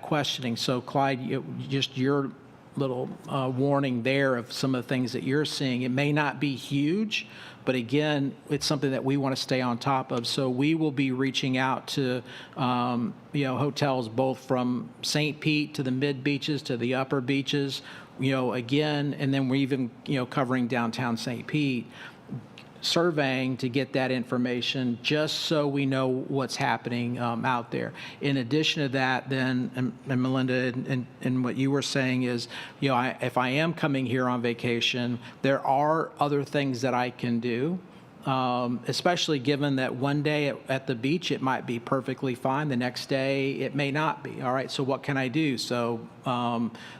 questioning. So Clyde, just your little warning there of some of the things that you're seeing. It may not be huge, but again, it's something that we want to stay on top of. So we will be reaching out to hotels both from St. Pete to the mid beaches to the upper beaches, again, and then we're even covering downtown St. Pete, surveying to get that information just so we know what's happening out there. In addition to that, then, and Melinda, and what you were saying is, if I am coming here on vacation, there are other things that I can do especially given that one day at the beach, it might be perfectly fine. The next day, it may not be. All right, so what can I do? So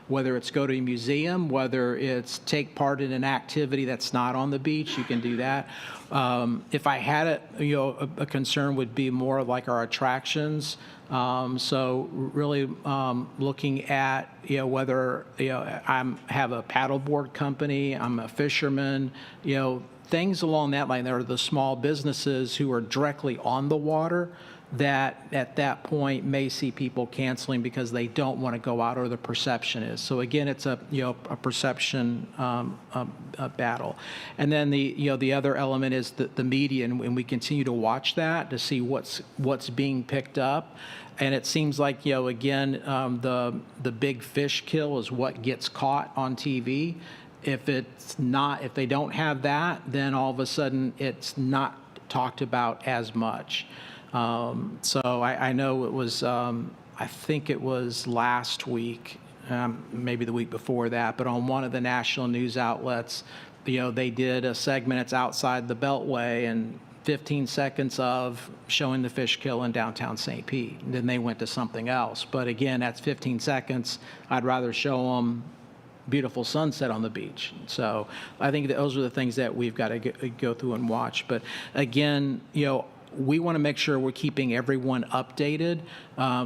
whether it's go to a museum, whether it's take part in an activity that's not on the beach, you can do that. If I had a concern would be more like our attractions. So really looking at, whether, I have a paddleboard company, I'm a fisherman, things along that line. There are the small businesses who are directly on the water that at that point may see people canceling because they don't want to go out, or the perception is. So again, it's a perception a battle. And then the other element is the media, and we continue to watch that to see what's being picked up. And it seems like, again, the big fish kill is what gets caught on TV. If they don't have that, then all of a sudden it's not talked about as much. So I know it was, I think it was last week, maybe the week before that, but on one of the national news outlets, they did a segment, it's outside the Beltway, and 15 seconds of showing the fish kill in downtown St. Pete. And then they went to something else. But again, that's 15 seconds. I'd rather show them beautiful sunset on the beach. So I think those are the things that we've got to go through and watch. But again, we want to make sure we're keeping everyone updated.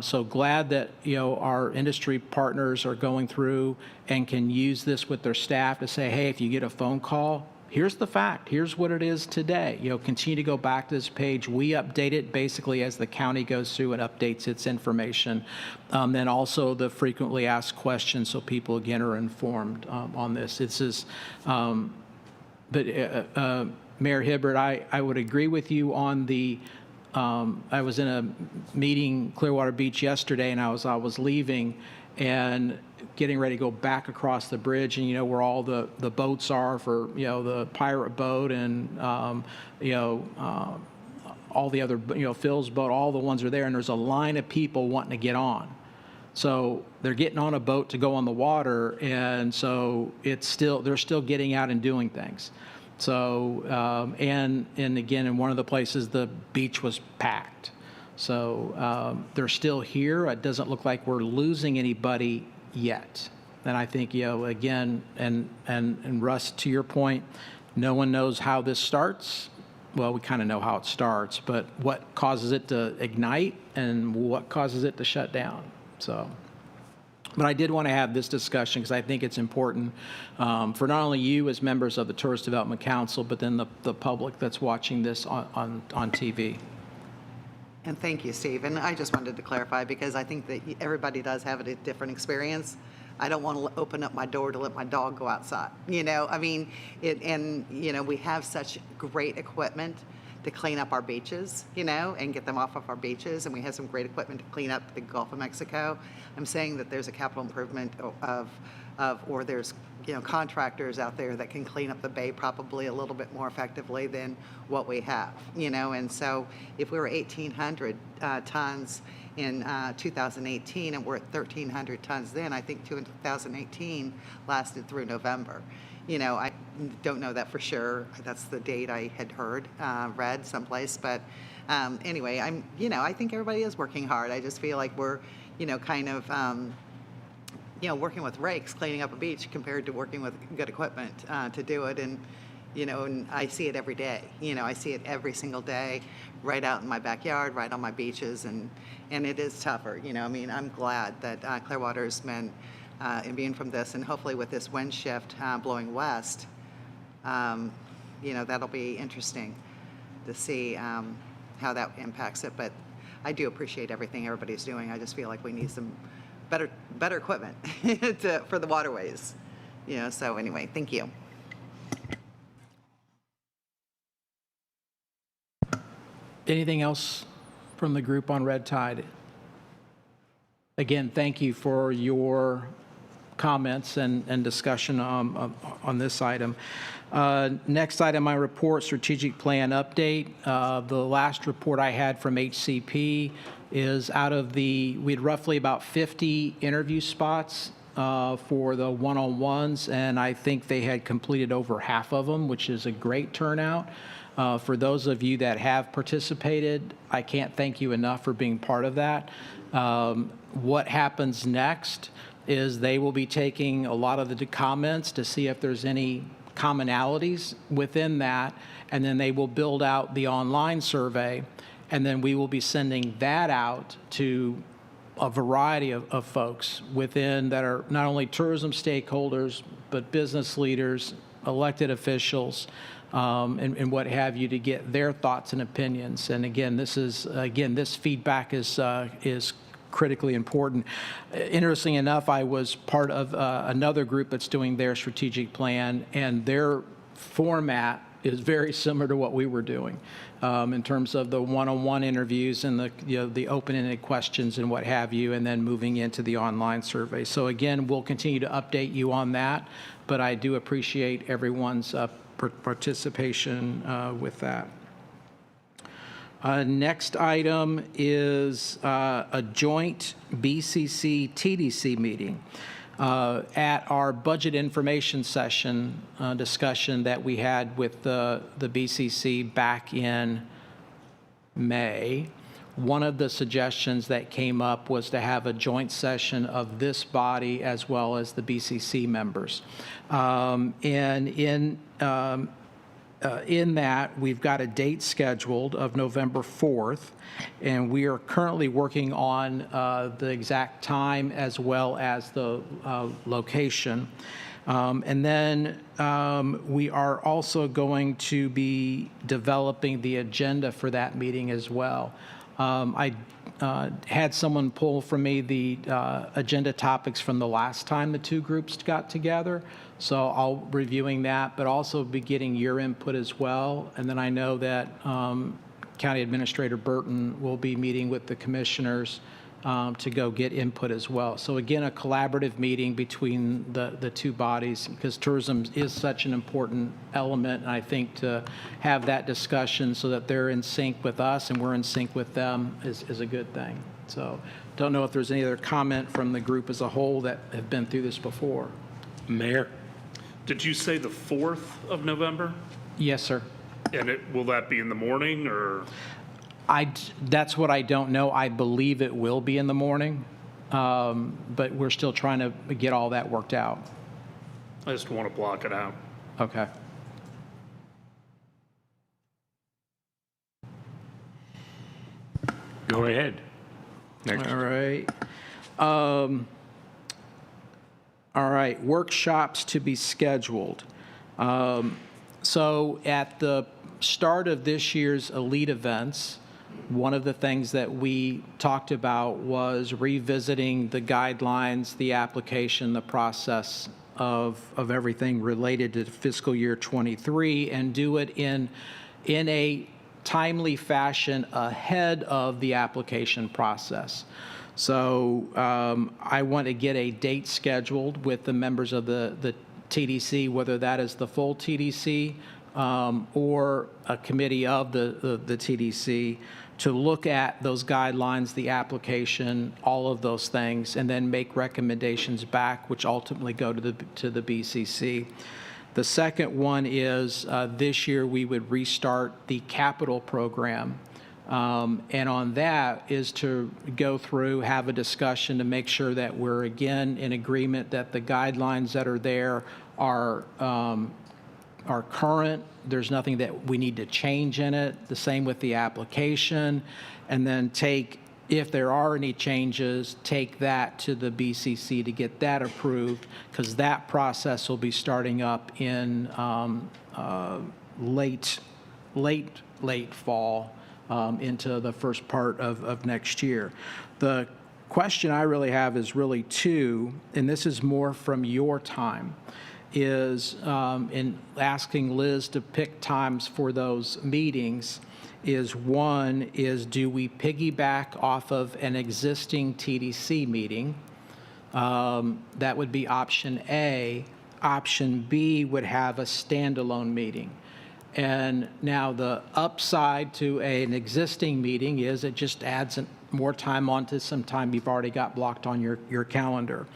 So glad that, our industry partners are going through and can use this with their staff to say, hey, if you get a phone call, here's the fact, here's what it is today. Continue to go back to this page. We update it basically as the county goes through and updates its information. Then also the frequently asked questions, so people again are informed on this. This is, Mayor Hibbert, I would agree with you on the, I was in a meeting Clearwater Beach yesterday, and I was leaving and getting ready to go back across the bridge, and where all the boats are for the pirate boat and all the other Phil's boat, all the ones are there, and there's a line of people wanting to get on. So they're getting on a boat to go on the water, and so they're still getting out and doing things. So and again, in one of the places the beach was packed. So they're still here. It doesn't look like we're losing anybody yet. And I think, again, and Russ, to your point, no one knows how this starts. Well, we kind of know how it starts, but what causes it to ignite and what causes it to shut down. So, but I did want to have this discussion because I think it's important for not only you as members of the Tourist Development Council, but then the public that's watching this on TV. And thank you, Steve. And I just wanted to clarify, because I think that everybody does have a different experience. I don't want to open up my door to let my dog go outside. We have such great equipment to clean up our beaches, and get them off of our beaches. And we have some great equipment to clean up the Gulf of Mexico. I'm saying that there's a capital improvement or there's contractors out there that can clean up the bay probably a little bit more effectively than what we have, and so if we were 1,800 tons in 2018 and we're at 1,300 tons then, I think 2018 lasted through November. I don't know that for sure. That's the date I had read someplace, but anyway, I think everybody is working hard. I just feel like we're, kind of, working with rakes cleaning up a beach compared to working with good equipment to do it. And, and I see it every day. I see it every single day, right out in my backyard, right on my beaches, and it is tougher. I'm glad that Clearwater's been immune from this, and hopefully with this wind shift blowing west, that'll be interesting to see how that impacts it. But I do appreciate everything everybody's doing. I just feel like we need some better equipment for the waterways. So anyway, thank you. Anything else from the group on Red Tide? Again, thank you for your comments and discussion on this item. Next item, my report, strategic plan update. The last report I had from HCP is we had roughly about 50 interview spots for the one-on-ones, and I think they had completed over half of them, which is a great turnout. For those of you that have participated, I can't thank you enough for being part of that. What happens next is they will be taking a lot of the comments to see if there's any commonalities within that, and then they will build out the online survey, and then we will be sending that out to a variety of folks within that are not only tourism stakeholders, but business leaders, elected officials, and what have you, to get their thoughts and opinions. And again, this feedback is critically important. Interesting enough, I was part of another group that's doing their strategic plan, and their format is very similar to what we were doing in terms of the one-on-one interviews and the open-ended questions and what have you, and then moving into the online survey. So again, we'll continue to update you on that, but I do appreciate everyone's participation with that. Next item is a joint BCC-TDC meeting. At our budget information session discussion that we had with the BCC back in May, one of the suggestions that came up was to have a joint session of this body as well as the BCC members. And in that, we've got a date scheduled of November 4th, and we are currently working on the exact time as well as the location. And then we are also going to be developing the agenda for that meeting as well. I had someone pull from me the agenda topics from the last time the two groups got together. So I'll be reviewing that, but also be getting your input as well. And then I know that County Administrator Burton will be meeting with the commissioners to go get input as well. So again, a collaborative meeting between the two bodies, because tourism is such an important element. And I think to have that discussion so that they're in sync with us and we're in sync with them is a good thing. So don't know if there's any other comment from the group as a whole that have been through this before. Mayor? Did you say the 4th of November? Yes, sir. And will that be in the morning or? That's what I don't know. I believe it will be in the morning, but we're still trying to get all that worked out. I just want to block it out. Okay. Go ahead. Next. All right. All right, workshops to be scheduled. So at the start of this year's elite events, one of the things that we talked about was revisiting the guidelines, the application, the process of everything related to fiscal year 23, and do it in a timely fashion ahead of the application process. So I want to get a date scheduled with the members of the TDC, whether that is the full TDC or a committee of the TDC, to look at those guidelines, the application, all of those things, and then make recommendations back, which ultimately go to the BCC. The second one is this year we would restart the capital program. And on that is to go through, have a discussion to make sure that we're again in agreement that the guidelines that are there are current. There's nothing that we need to change in it. The same with the application. And then if there are any changes, take that to the BCC to get that approved, because that process will be starting up in late fall. Into the first part of next year. The question I really have is really two, and this is more from your time, is in asking Liz to pick times for those meetings, is one is, do we piggyback off of an existing TDC meeting? That would be option A. Option B would have a standalone meeting. And now the upside to an existing meeting is it just adds more time onto some time you've already got blocked on your calendar.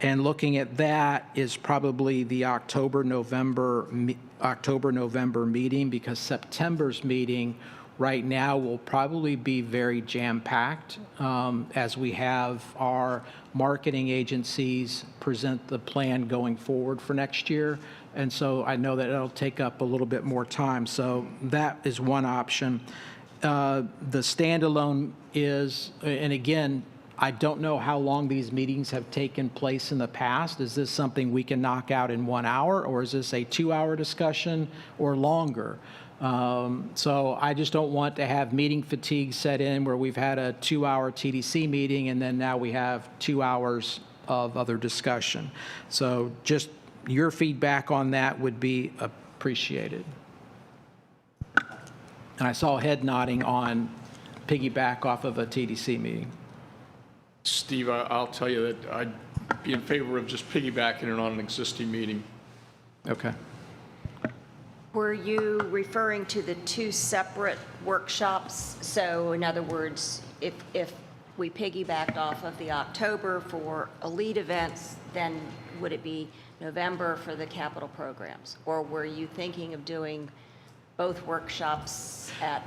And looking at that is probably the October-November meeting, because September's meeting right now will probably be very jam-packed as we have our marketing agencies present the plan going forward for next year. And so I know that it'll take up a little bit more time. So that is one option. The standalone is, and again, I don't know how long these meetings have taken place in the past. Is this something we can knock out in 1 hour, or is this a 2-hour discussion or longer? So I just don't want to have meeting fatigue set in where we've had a 2-hour TDC meeting and then now we have 2 hours of other discussion. So just your feedback on that would be appreciated. And I saw head nodding on piggyback off of a TDC meeting. Steve, I'll tell you that I'd be in favor of just piggybacking it on an existing meeting. Okay. Were you referring to the 2 separate workshops? So in other words, if we piggybacked off of the October for elite events, then would it be November for the capital programs? Or were you thinking of doing both workshops at?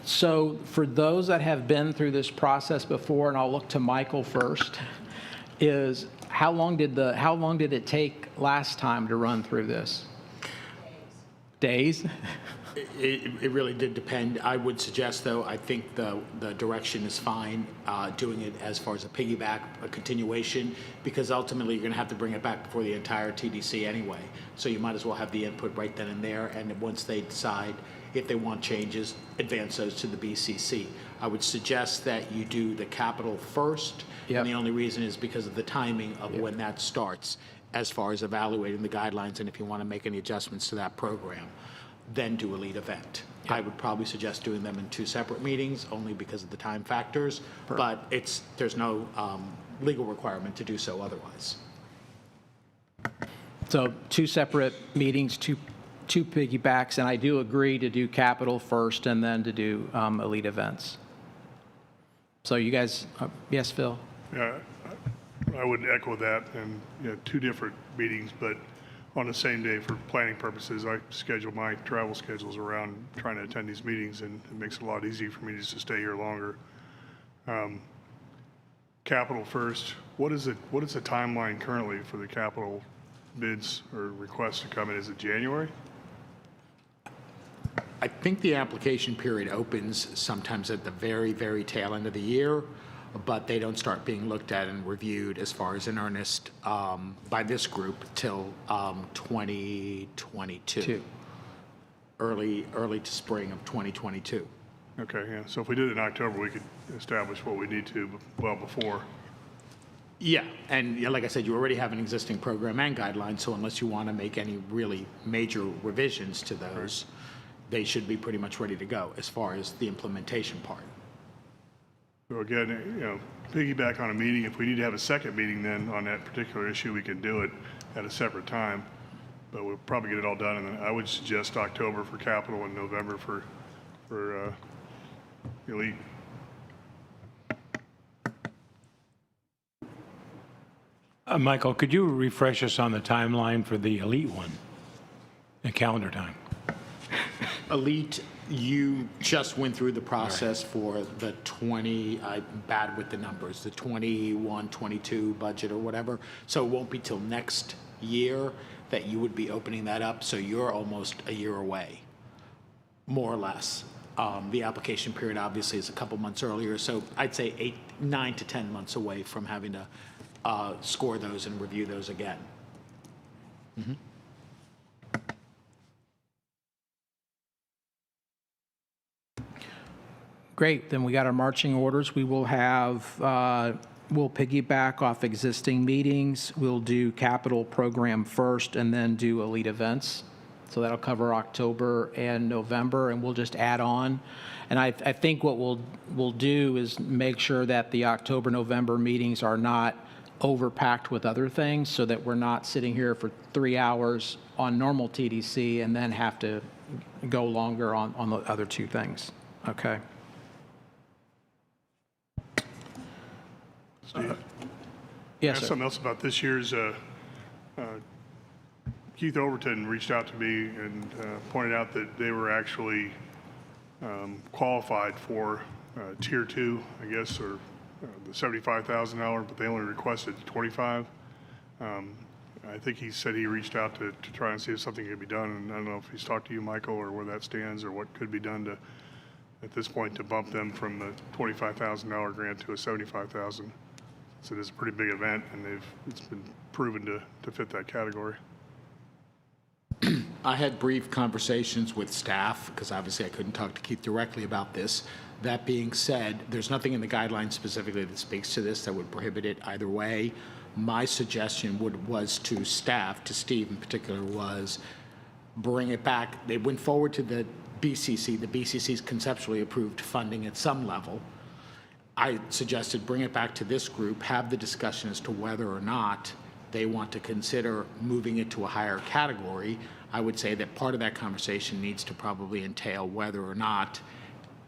So for those that have been through this process before, and I'll look to Michael first, is how long did it take last time to run through this? Days? It really did depend. I would suggest, though, I think the direction is fine, doing it as far as a piggyback, a continuation, because ultimately you're going to have to bring it back before the entire TDC anyway. So you might as well have the input right then and there, and once they decide if they want changes, advance those to the BCC. I would suggest that you do the capital first, and the only reason is because of the timing of when that starts, as far as evaluating the guidelines and if you want to make any adjustments to that program. Then do a lead event. I would probably suggest doing them in 2 separate meetings, only because of the time factors, but there's no legal requirement to do so otherwise. So 2 separate meetings, two piggybacks, and I do agree to do capital first and then to do elite events. So you guys, yes, Phil? Yeah, I would echo that, and 2 different meetings, but on the same day for planning purposes. I schedule my travel schedules around trying to attend these meetings, and it makes it a lot easier for me just to stay here longer. Capital first. What is the timeline currently for the capital bids or requests to come in? Is it January? I think the application period opens sometimes at the very, very tail end of the year, but they don't start being looked at and reviewed as far as in earnest by this group till 2022. Early to spring of 2022. Okay, yeah. So if we did it in October, we could establish what we need to well before. Yeah, and like I said, you already have an existing program and guidelines, so unless you want to make any really major revisions to those, they should be pretty much ready to go as far as the implementation part. So again, piggyback on a meeting. If we need to have a second meeting then on that particular issue, we can do it at a separate time, but we'll probably get it all done. And then I would suggest October for capital and November for elite. Michael, could you refresh us on the timeline for the elite one, the calendar time? Elite, you just went through the process for the I'm bad with the numbers, the 21, 22 budget or whatever. So it won't be till next year that you would be opening that up. So you're almost a year away, more or less. The application period obviously is a couple months earlier. So I'd say 9 to 10 months away from having to score those and review those again. Mm-hmm. Great, then we got our marching orders. We will have, we'll piggyback off existing meetings. We'll do capital program first and then do elite events. So that'll cover October and November, and we'll just add on. And I think what we'll do is make sure that the October, November meetings are not overpacked with other things, so that we're not sitting here for 3 hours on normal TDC and then have to go longer on the other 2 things. Okay. Steve? Yes, Ask sir. something else about this year's, Keith Overton reached out to me and pointed out that they were actually qualified for Tier 2, I guess, or the $75,000, but they only requested 25. I think he said he reached out to try and see if something could be done, and I don't know if he's talked to you, Michael, or where that stands, or what could be done to, at this point, to bump them from the $25,000 grant to a $75,000. So it is a pretty big event, and it's been proven to fit that category. I had brief conversations with staff, because obviously I couldn't talk to Keith directly about this. That being said, there's nothing in the guidelines specifically that speaks to this that would prohibit it either way. My suggestion was to staff, to Steve in particular, was bring it back. They went forward to the BCC. The BCC's conceptually approved funding at some level. I suggested bring it back to this group, have the discussion as to whether or not they want to consider moving it to a higher category. I would say that part of that conversation needs to probably entail whether or not,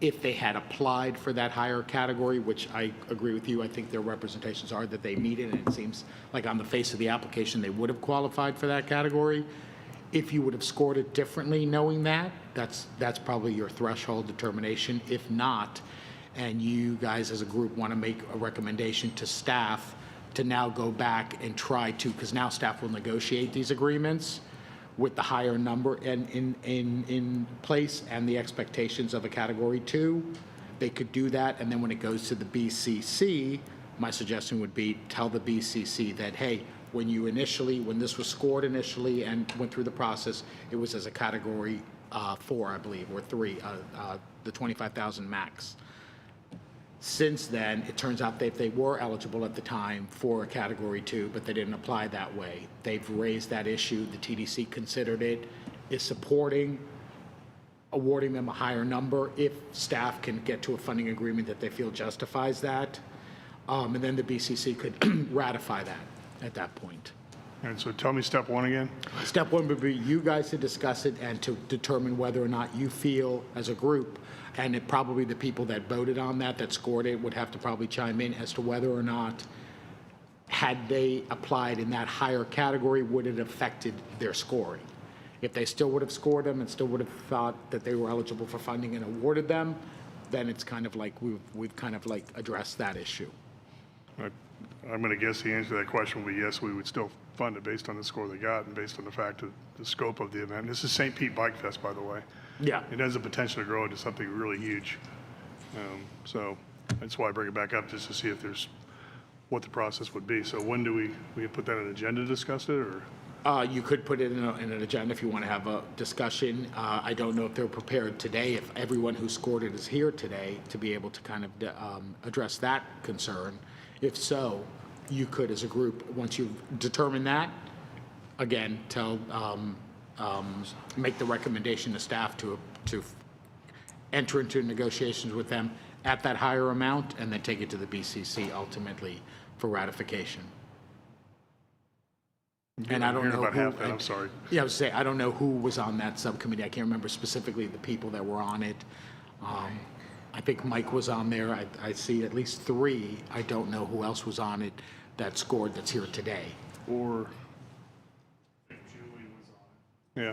if they had applied for that higher category, which I agree with you, I think their representations are that they meet it, and it seems like on the face of the application they would have qualified for that category. If you would have scored it differently knowing that, that's probably your threshold determination. If not, and you guys as a group want to make a recommendation to staff to now go back and try to, because now staff will negotiate these agreements with the higher number and in place and the expectations of a category 2, they could do that. And then when it goes to the BCC, my suggestion would be tell the BCC that, hey, when this was scored initially and went through the process, it was as a category 4, I believe, or 3, the 25,000 max. Since then, it turns out that they were eligible at the time for a Category 2, but they didn't apply that way. They've raised that issue. The TDC considered it, is supporting awarding them a higher number if staff can get to a funding agreement that they feel justifies that. And then the BCC could ratify that at that point. And so tell me step 1 again. Step 1 would be you guys to discuss it and to determine whether or not you feel as a group, and it probably the people that voted on that scored it would have to probably chime in as to whether or not, had they applied in that higher category, would it have affected their scoring. If they still would have scored them and still would have thought that they were eligible for funding and awarded them, then it's kind of like we've kind of like addressed that issue. I'm going to guess the answer to that question will be yes, we would still fund it based on the score they got and based on the fact of the scope of the event. This is St. Pete Bike Fest, by the way. Yeah. It has the potential to grow into something really huge. So that's why I bring it back up, just to see if there's, what the process would be. So when do we put that on an agenda to discuss it, or? You could put it in an agenda if you want to have a discussion. I don't know if they're prepared today, if everyone who scored it is here today, to be able to kind of address that concern. If so, you could, as a group, once you've determined that, again, make the recommendation to staff to enter into negotiations with them at that higher amount, and then take it to the BCC ultimately for ratification. And I don't know about who, half that, I'm sorry. Yeah, I was saying, I don't know who was on that subcommittee. I can't remember specifically the people that were on it. I think Mike was on there. I see at least 3. I don't know who else was on it that scored that's here today. Or, yeah.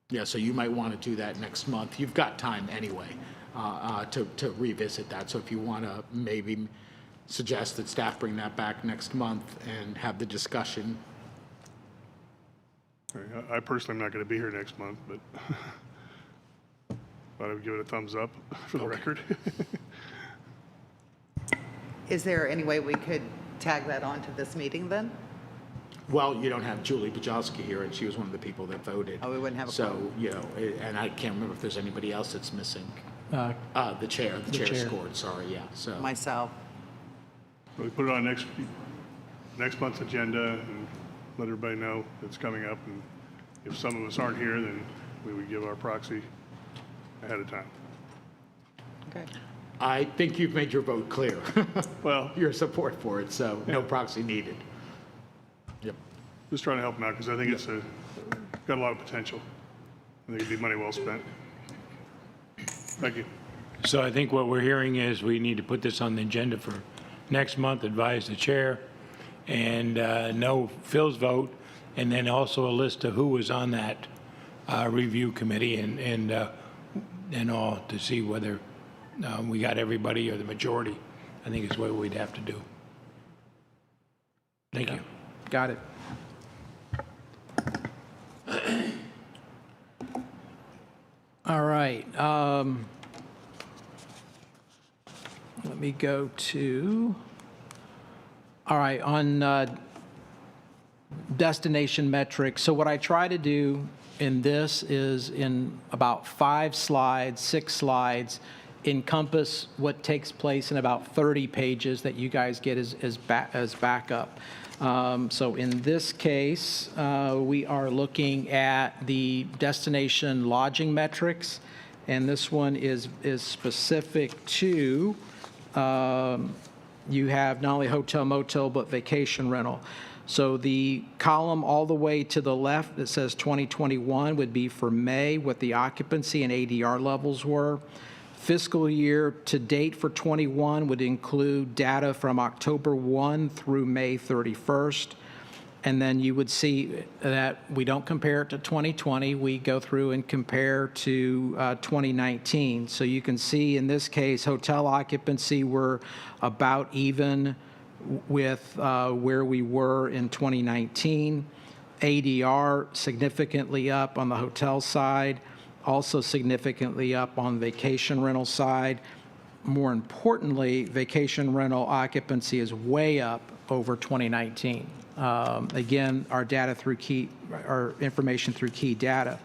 Yeah, so you might want to do that next month. You've got time anyway to revisit that. So if you want to maybe suggest that staff bring that back next month and have the discussion. I personally am not going to be here next month, but I would give it a thumbs up for the record. Is there any way we could tag that onto this meeting then? Well, you don't have Julie Bajowski here, and she was one of the people that voted. Oh, we wouldn't have a So, quorum. you know, and I can't remember if there's anybody else that's missing. The chair scored, sorry, yeah, so. Myself. So we put it on next month's agenda and let everybody know it's coming up. And if some of us aren't here, then we would give our proxy ahead of time. Okay. I think you've made your vote clear. Well, your support for it, so no proxy needed. Yep. Just trying to help them out because I think it's got a lot of potential. I think it'd be money well spent. Thank you. So I think what we're hearing is we need to put this on the agenda for next month, advise the chair, and know Phil's vote, and then also a list of who was on that review committee and all to see whether we got everybody or the majority, I think is what we'd have to do. Thank you. Got it. All right. Let me go to, all right, on destination metrics. So what I try to do in this is in about 5 slides, 6 slides, encompass what takes place in about 30 pages that you guys get as backup. So in this case, we are looking at the destination lodging metrics, and this one is specific to, you have not only hotel, motel, but vacation rental. So the column all the way to the left that says 2021 would be for May, what the occupancy and ADR levels were. Fiscal year to date for 21 would include data from October 1 through May 31st. And then you would see that we don't compare it to 2020. We go through and compare to 2019. So you can see in this case, hotel occupancy were about even with where we were in 2019. ADR significantly up on the hotel side, also significantly up on the vacation rental side. More importantly, vacation rental occupancy is way up over 2019. Again, our data through our information through key data.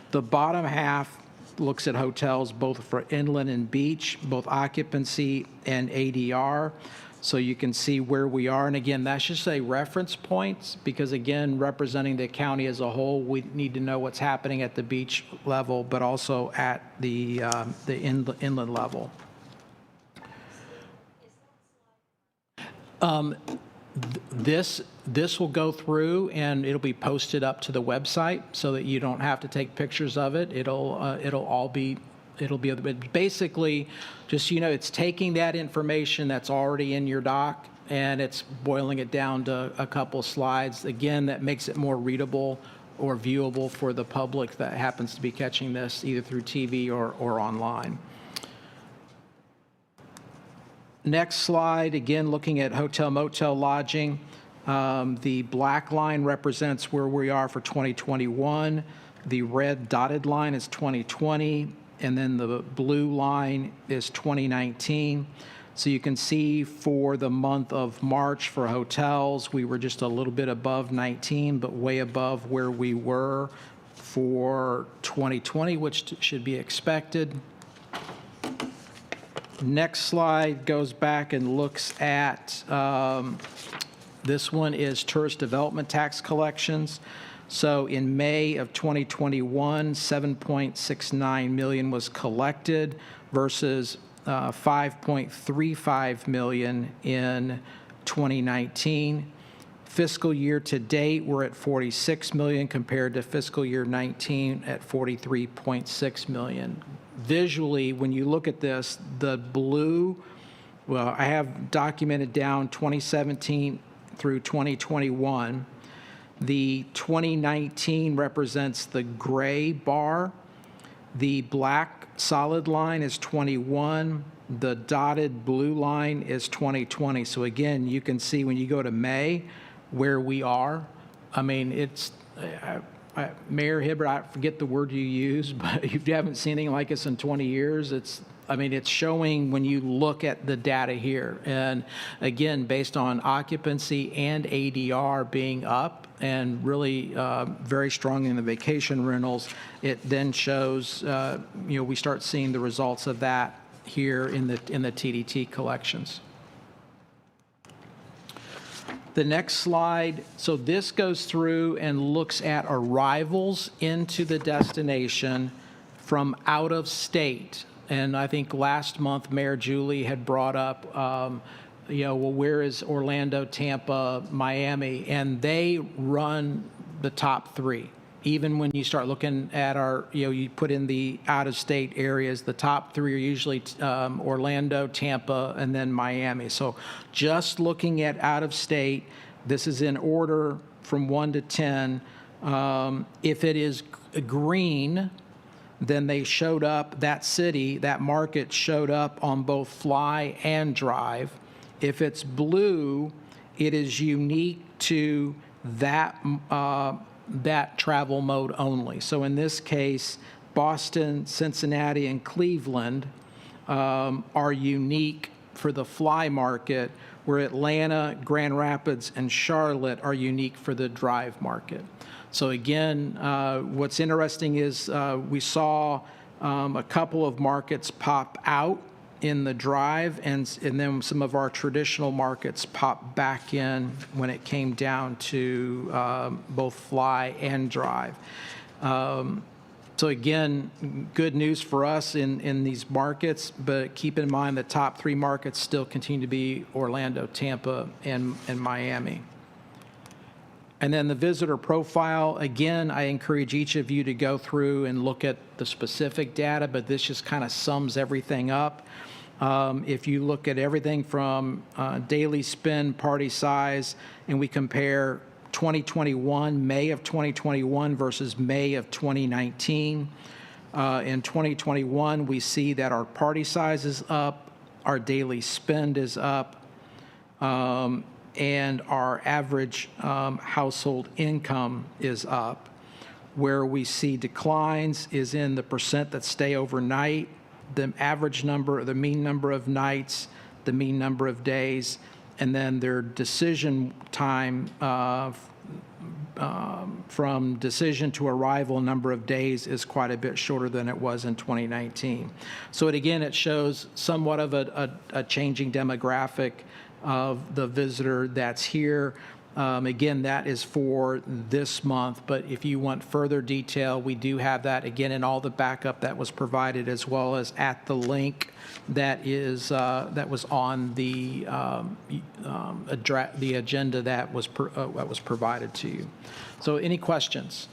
The bottom half looks at hotels both for inland and beach, both occupancy and ADR. So you can see where we are. And again, that's just a reference points because again, representing the county as a whole, we need to know what's happening at the beach level, but also at the inland level. This will go through and it'll be posted up to the website so that you don't have to take pictures of it. It'll be basically just, it's taking that information that's already in your doc and it's boiling it down to a couple slides. Again, that makes it more readable or viewable for the public that happens to be catching this either through TV or online. Next slide, again, looking at hotel, motel, lodging. The black line represents where we are for 2021. The red dotted line is 2020, and then the blue line is 2019. So you can see for the month of March for hotels, we were just a little bit above 19, but way above where we were for 2020, which should be expected. Next slide goes back and looks at, this one is tourist development tax collections. So in May of 2021, 7.69 million was collected versus 5.35 million in 2019. Fiscal year to date, we're at 46 million compared to fiscal year 19 at 43.6 million. Visually, when you look at this, the blue, well, I have documented down 2017 through 2021. The 2019 represents the gray bar. The black solid line is 21. The dotted blue line is 2020. So again, you can see when you go to May where we are. I mean, it's, Mayor Hibbert, I forget the word you used, but if you haven't seen anything like this in 20 years, it's showing when you look at the data here. And again, based on occupancy and ADR being up and really very strong in the vacation rentals, it then shows, we start seeing the results of that here in the TDT collections. The next slide, so this goes through and looks at arrivals into the destination from out of state. And I think last month, Mayor Julie had brought up, well, where is Orlando, Tampa, Miami? And they run the top 3 even when you start looking at our, you put in the out-of-state areas, the top three are usually Orlando, Tampa, and then Miami. So just looking at out-of-state, this is in order from 1 to 10. If it is green, then they showed up, that city, that market showed up on both fly and drive. If it's blue, it is unique to that travel mode only. So in this case, Boston, Cincinnati, and Cleveland are unique for the fly market, where Atlanta, Grand Rapids, and Charlotte are unique for the drive market. So again, what's interesting is we saw a couple of markets pop out in the drive, and then some of our traditional markets pop back in when it came down to both fly and drive. So again, good news for us in these markets, but keep in mind the top three markets still continue to be Orlando, Tampa, and Miami. And then the visitor profile, again, I encourage each of you to go through and look at the specific data, but this just kind of sums everything up. If you look at everything from daily spend, party size, and we compare 2021, May of 2021 versus May of 2019. In 2021, we see that our party size is up, our daily spend is up, and our average household income is up. Where we see declines is in the percent that stay overnight, the average number, the mean number of nights, the mean number of days, and then their decision time from decision to arrival number of days is quite a bit shorter than it was in 2019. So it shows somewhat of a changing demographic of the visitor that's here. Again, that is for this month, but if you want further detail, we do have that again in all the backup that was provided, as well as at the link that is that was on the agenda that was provided to you. So, any questions?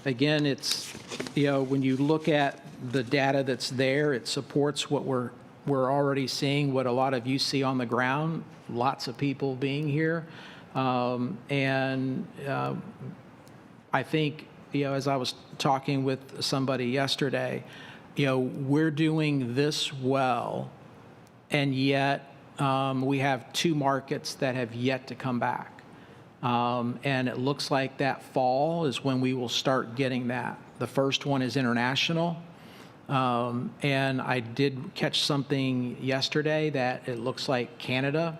Again, it's when you look at the data that's there, it supports what we're already seeing, what a lot of you see on the ground, lots of people being here. I think, as I was talking with somebody yesterday, we're doing this well, and yet we have two markets that have yet to come back. And it looks like that fall is when we will start getting that. The first one is international. And I did catch something yesterday that it looks like Canada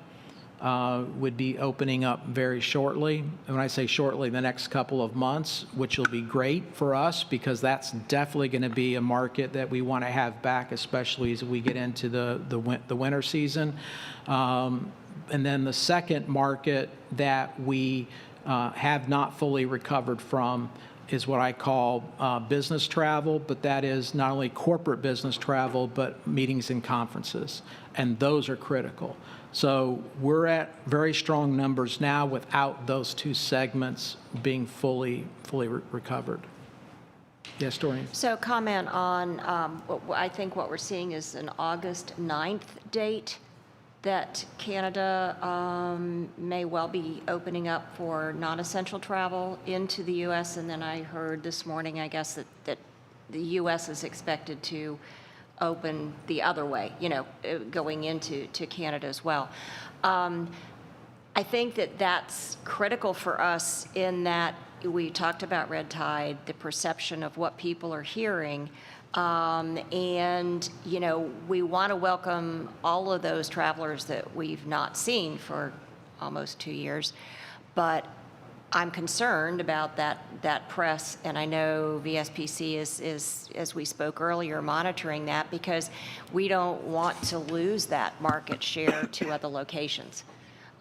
would be opening up very shortly. And when I say shortly, the next couple of months, which will be great for us because that's definitely going to be a market that we want to have back, especially as we get into the winter season. And then the second market that we have not fully recovered from is what I call business travel, but that is not only corporate business travel, but meetings and conferences, and those are critical. So we're at very strong numbers now without those two segments being fully recovered. Yes, Doreen? So comment on, I think what we're seeing is an August 9th date that Canada may well be opening up for non-essential travel into the U.S. And then I heard this morning, I guess, that the U.S. is expected to open the other way, going into Canada as well. I think that's critical for us in that we talked about red tide, the perception of what people are hearing. And, we want to welcome all of those travelers that we've not seen for almost 2 years. But I'm concerned about that press, and I know VSPC is, as we spoke earlier, monitoring that because we don't want to lose that market share to other locations.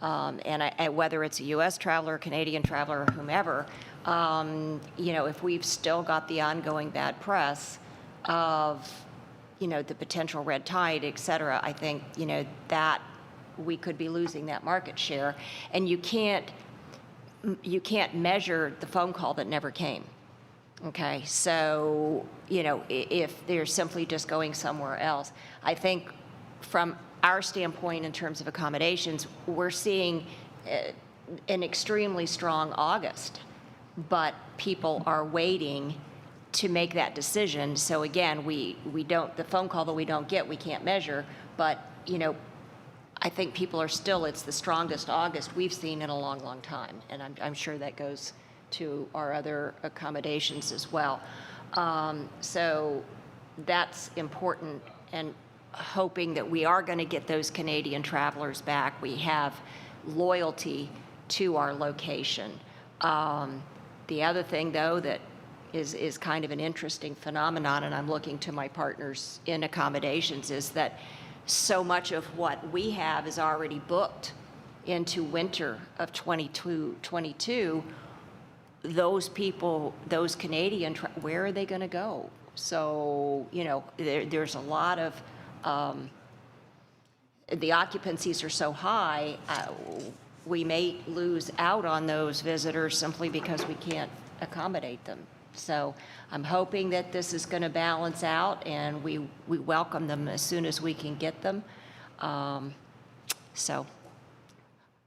And whether it's a U.S. traveler, Canadian traveler, or whomever, if we've still got the ongoing bad press of, the potential red tide, et cetera, I think, that we could be losing that market share. And you can't, you can't measure the phone call that never came. Okay, so, you know, if they're simply just going somewhere else, I think from our standpoint in terms of accommodations, we're seeing an extremely strong August, but people are waiting to make that decision. So again, we don't, the phone call that we don't get, we can't measure, but, you know, I think people are still, it's the strongest August we've seen in a long, long time. And I'm sure that goes to our other accommodations as well. So that's important, and hoping that we are going to get those Canadian travelers back. We have loyalty to our location. The other thing, though, that is kind of an interesting phenomenon, and I'm looking to my partners in accommodations, is that so much of what we have is already booked into winter of 22. Those people, those Canadian, where are they going to go? So, you know, there's a lot of, the occupancies are so high, we may lose out on those visitors simply because we can't accommodate them. So I'm hoping that this is going to balance out, and we welcome them as soon as we can get them. So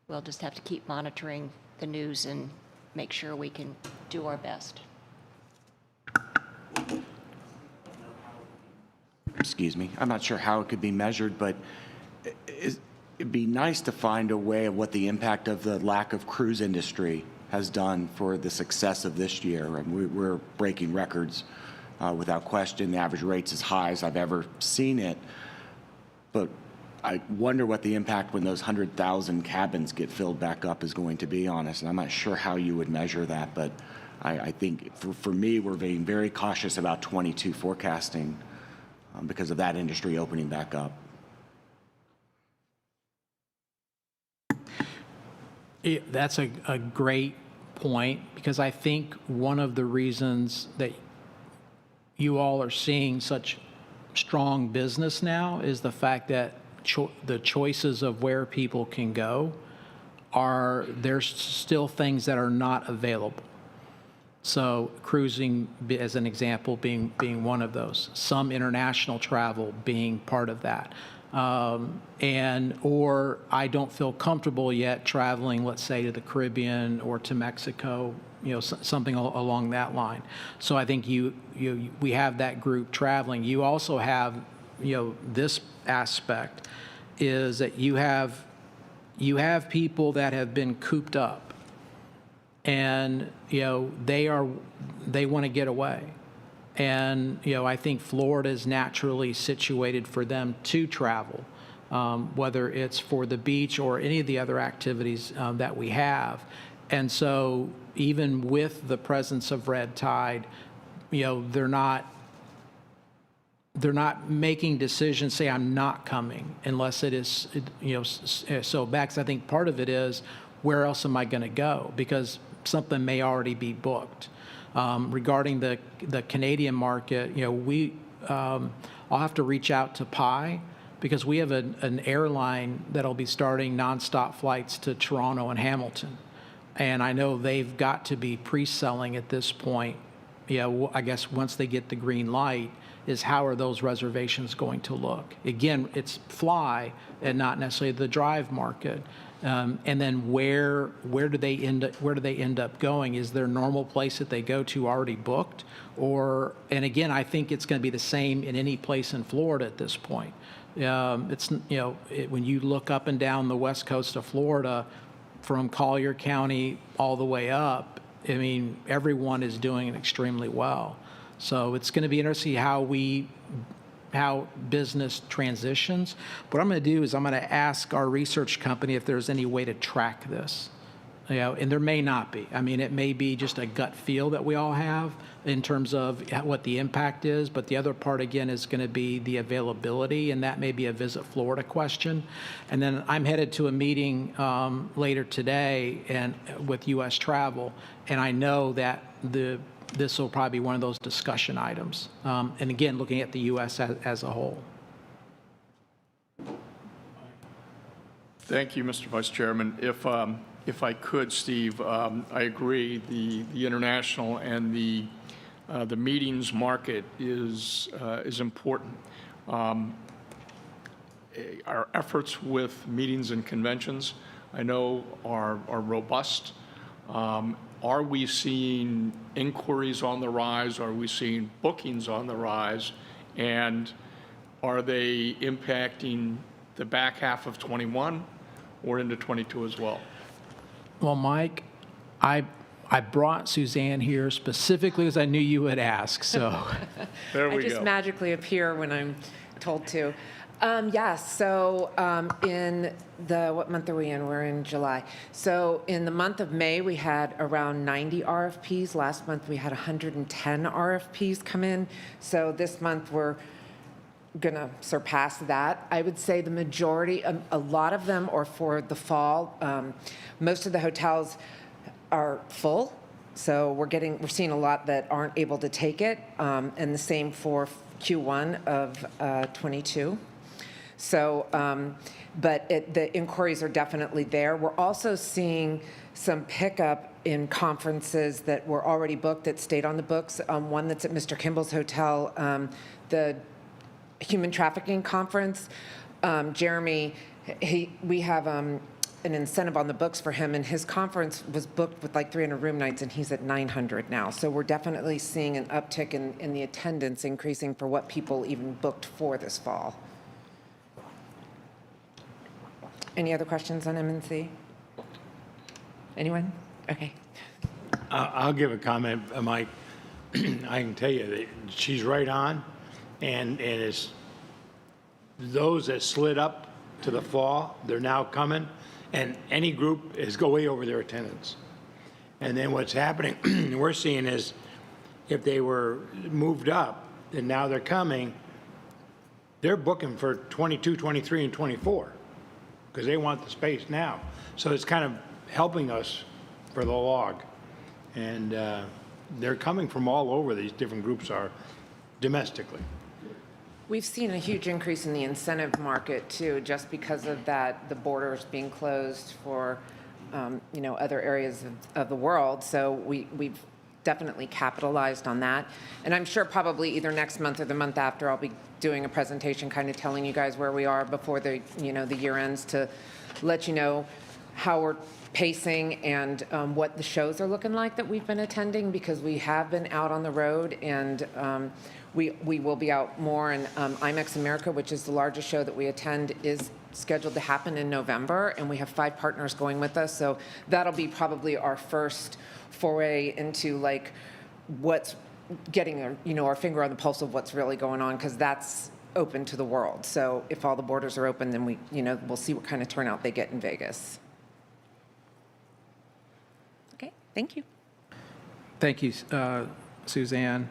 we'll just have to keep monitoring the news and make sure we can do our best. Excuse me. I'm not sure how it could be measured, but it'd be nice to find a way of what the impact of the lack of cruise industry has done for the success of this year. And we're breaking records without question. The average rate's as high as I've ever seen it. But I wonder what the impact when those 100,000 cabins get filled back up is going to be on us. And I'm not sure how you would measure that, but I think for me, we're being very cautious about 22 forecasting because of that industry opening back up. That's a great point, because I think one of the reasons that you all are seeing such strong business now is the fact that the choices of where people can go there's still things that are not available. So cruising, as an example, being one of those. Some international travel being part of that. Or I don't feel comfortable yet traveling, let's say, to the Caribbean or to Mexico, you know, something along that line. So I think we have that group traveling. You also have, you know, this aspect is that you have people that have been cooped up, and, you know, they want to get away. And, you know, I think Florida is naturally situated for them to travel, whether it's for the beach or any of the other activities that we have. And so even with the presence of red tide, you know, they're not making decisions, say, I'm not coming, unless it is, you know, so bad. 'Cause I think part of it is, where else am I going to go? Because something may already be booked. Regarding the Canadian market, you know, I'll have to reach out to Pi, because we have an airline that'll be starting nonstop flights to Toronto and Hamilton. And I know they've got to be pre-selling at this point. You know, I guess once they get the green light, is how are those reservations going to look? Again, it's fly and not necessarily the drive market. And then where do they end up going? Is their normal place that they go to already booked? And again, I think it's going to be the same in any place in Florida at this point. It's, you know, when you look up and down the west coast of Florida, from Collier County all the way up, I mean, everyone is doing it extremely well. So it's going to be interesting how business transitions. What I'm going to do is I'm going to ask our research company if there's any way to track this. You know, and there may not be. I mean, it may be just a gut feel that we all have in terms of what the impact is, but the other part, again, is going to be the availability, and that may be a Visit Florida question. And then I'm headed to a meeting later today with U.S. Travel, and I know that this will probably be one of those discussion items. And again, looking at the U.S. as a whole. Thank you, Mr. Vice Chairman. If If I could, Steve, I agree. The international and the meetings market is important. Our efforts with meetings and conventions, I know, are robust. Are we seeing inquiries on the rise? Are we seeing bookings on the rise? And are they impacting the back half of '21 or into '22 as well? Well, Mike, I brought Suzanne here specifically because I knew you would ask, so. There we I just go. magically appear when I'm told to. Yes, so in what month are we in? We're in July. So in the month of May, we had around 90 RFPs. Last month, we had 110 RFPs come in. So this month, we're going to surpass that. I would say the majority, a lot of them are for the fall. Most of the hotels are full. So we're seeing a lot that aren't able to take it. And the same for Q1 of 22. So, but the inquiries are definitely there. We're also seeing some pickup in conferences that were already booked that stayed on the books. One that's at Mr. Kimball's Hotel, the Human Trafficking Conference. Jeremy, we have an incentive on the books for him, and his conference was booked with like 300 room nights, and he's at 900 now. So we're definitely seeing an uptick in the attendance increasing for what people even booked for this fall. Any other questions on MNC? Anyone? Okay. I'll give a comment, Mike. I can tell you that she's right on, and it's those that slid up to the fall, they're now coming, and any group is go way over their attendance. And then what's happening, we're seeing is if they were moved up, and now they're coming, they're booking for 22, 23, and 24 because they want the space now. So it's kind of helping us for the log. And they're coming from all over, these different groups are, domestically. We've seen a huge increase in the incentive market too, just because of that, the borders being closed for, other areas of the world. So we've definitely capitalized on that. And I'm sure probably either next month or the month after, I'll be doing a presentation kind of telling you guys where we are before the year ends to let you know how we're pacing and what the shows are looking like that we've been attending, because we have been out on the road, and we will be out more. And IMAX America, which is the largest show that we attend, is scheduled to happen in November, and we have 5 partners going with us. So that'll be probably our first foray into like what's getting our finger on the pulse of what's really going on, because that's open to the world. So if all the borders are open, then we'll see what kind of turnout they get in Vegas. Okay, thank you. Thank you, Suzanne.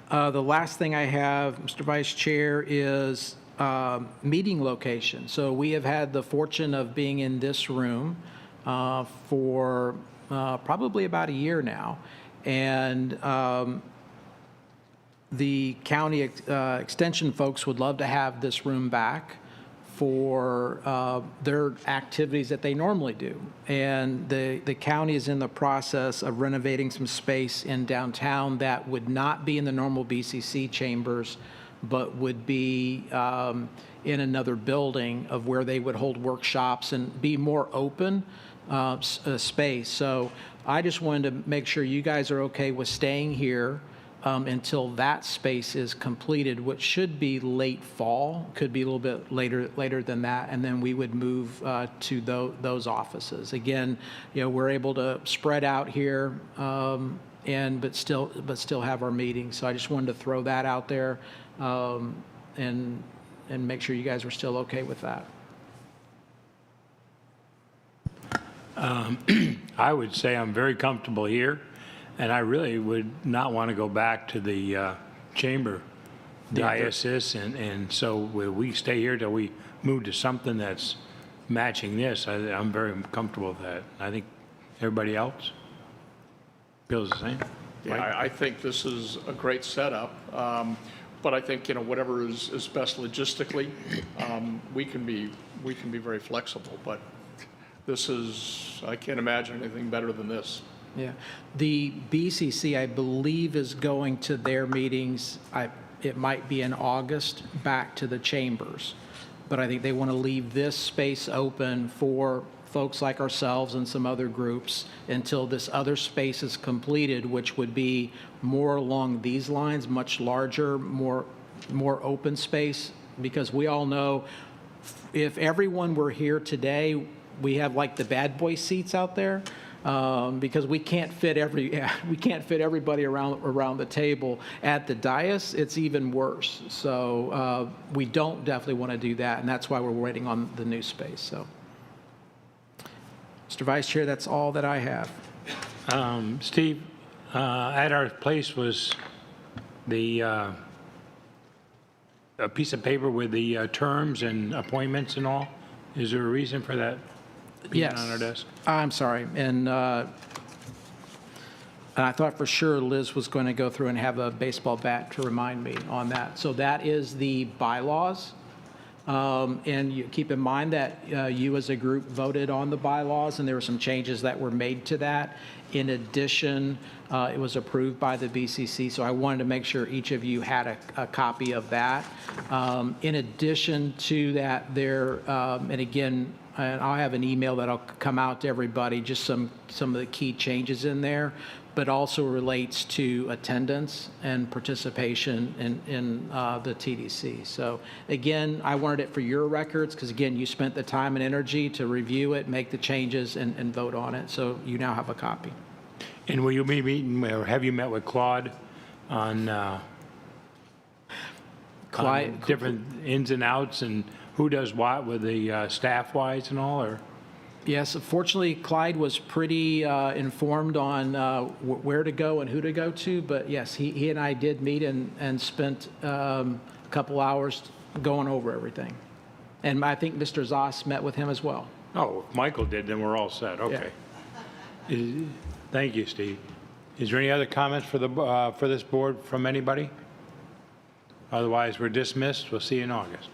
The last thing I have, Mr. Vice Chair, is meeting location. So we have had the fortune of being in this room for probably about a year now. And the county extension folks would love to have this room back for their activities that they normally do. And the county is in the process of renovating some space in downtown that would not be in the normal BCC chambers, but would be in another building of where they would hold workshops and be more open space. So I just wanted to make sure you guys are okay with staying here until that space is completed, which should be late fall, could be a little bit later than that, and then we would move to those offices. Again, we're able to spread out here, but still have our meetings. So I just wanted to throw that out there, and make sure you guys are still okay with that. I would say I'm very comfortable here, and I really would not want to go back to the chamber diocese, and so we stay here till we move to something that's matching this. I'm very comfortable with that. I think everybody else feels the same. Yeah, I think this is a great setup, but I think whatever is best logistically, we can be very flexible. But this is I can't imagine anything better than this. Yeah. The BCC, I believe, is going to their meetings, it might be in August, back to the chambers. But I think they want to leave this space open for folks like ourselves and some other groups until this other space is completed, which would be more along these lines, much larger, more open space. Because we all know if everyone were here today, we have like the bad boy seats out there. Because we can't fit everybody around the table. At the dais, it's even worse. So we don't definitely want to do that, and that's why we're waiting on the new space. So, Mr. Vice Chair, that's all that I have. Steve, at our place was a piece of paper with the terms and appointments and all. Is there a reason for that being Yes. on our desk? I'm sorry. And I thought for sure Liz was going to go through and have a baseball bat to remind me on that. So that is the bylaws. And you keep in mind that you as a group voted on the bylaws, and there were some changes that were made to that. In addition, it was approved by the BCC, so I wanted to make sure each of you had a copy of that. In addition to that, and again, and I'll have an email that'll come out to everybody, just some of the key changes in there, but also relates to attendance and participation in the TDC. So again, I wanted it for your records because again, you spent the time and energy to review it, make the changes, and vote on it. So you now have a copy. And will you be meeting, or have you met with Claude on different ins and outs and who does what with the staff-wise and all, or? Yes, fortunately, Clyde was pretty informed on where to go and who to go to, but yes, he and I did meet and spent a couple hours going over everything. And I think Mr. Zoss met with him as well. Oh, if Michael did, then we're all set, okay. Thank you, Steve. Is there any other comments for this board from anybody? Otherwise, we're dismissed. We'll see you in August.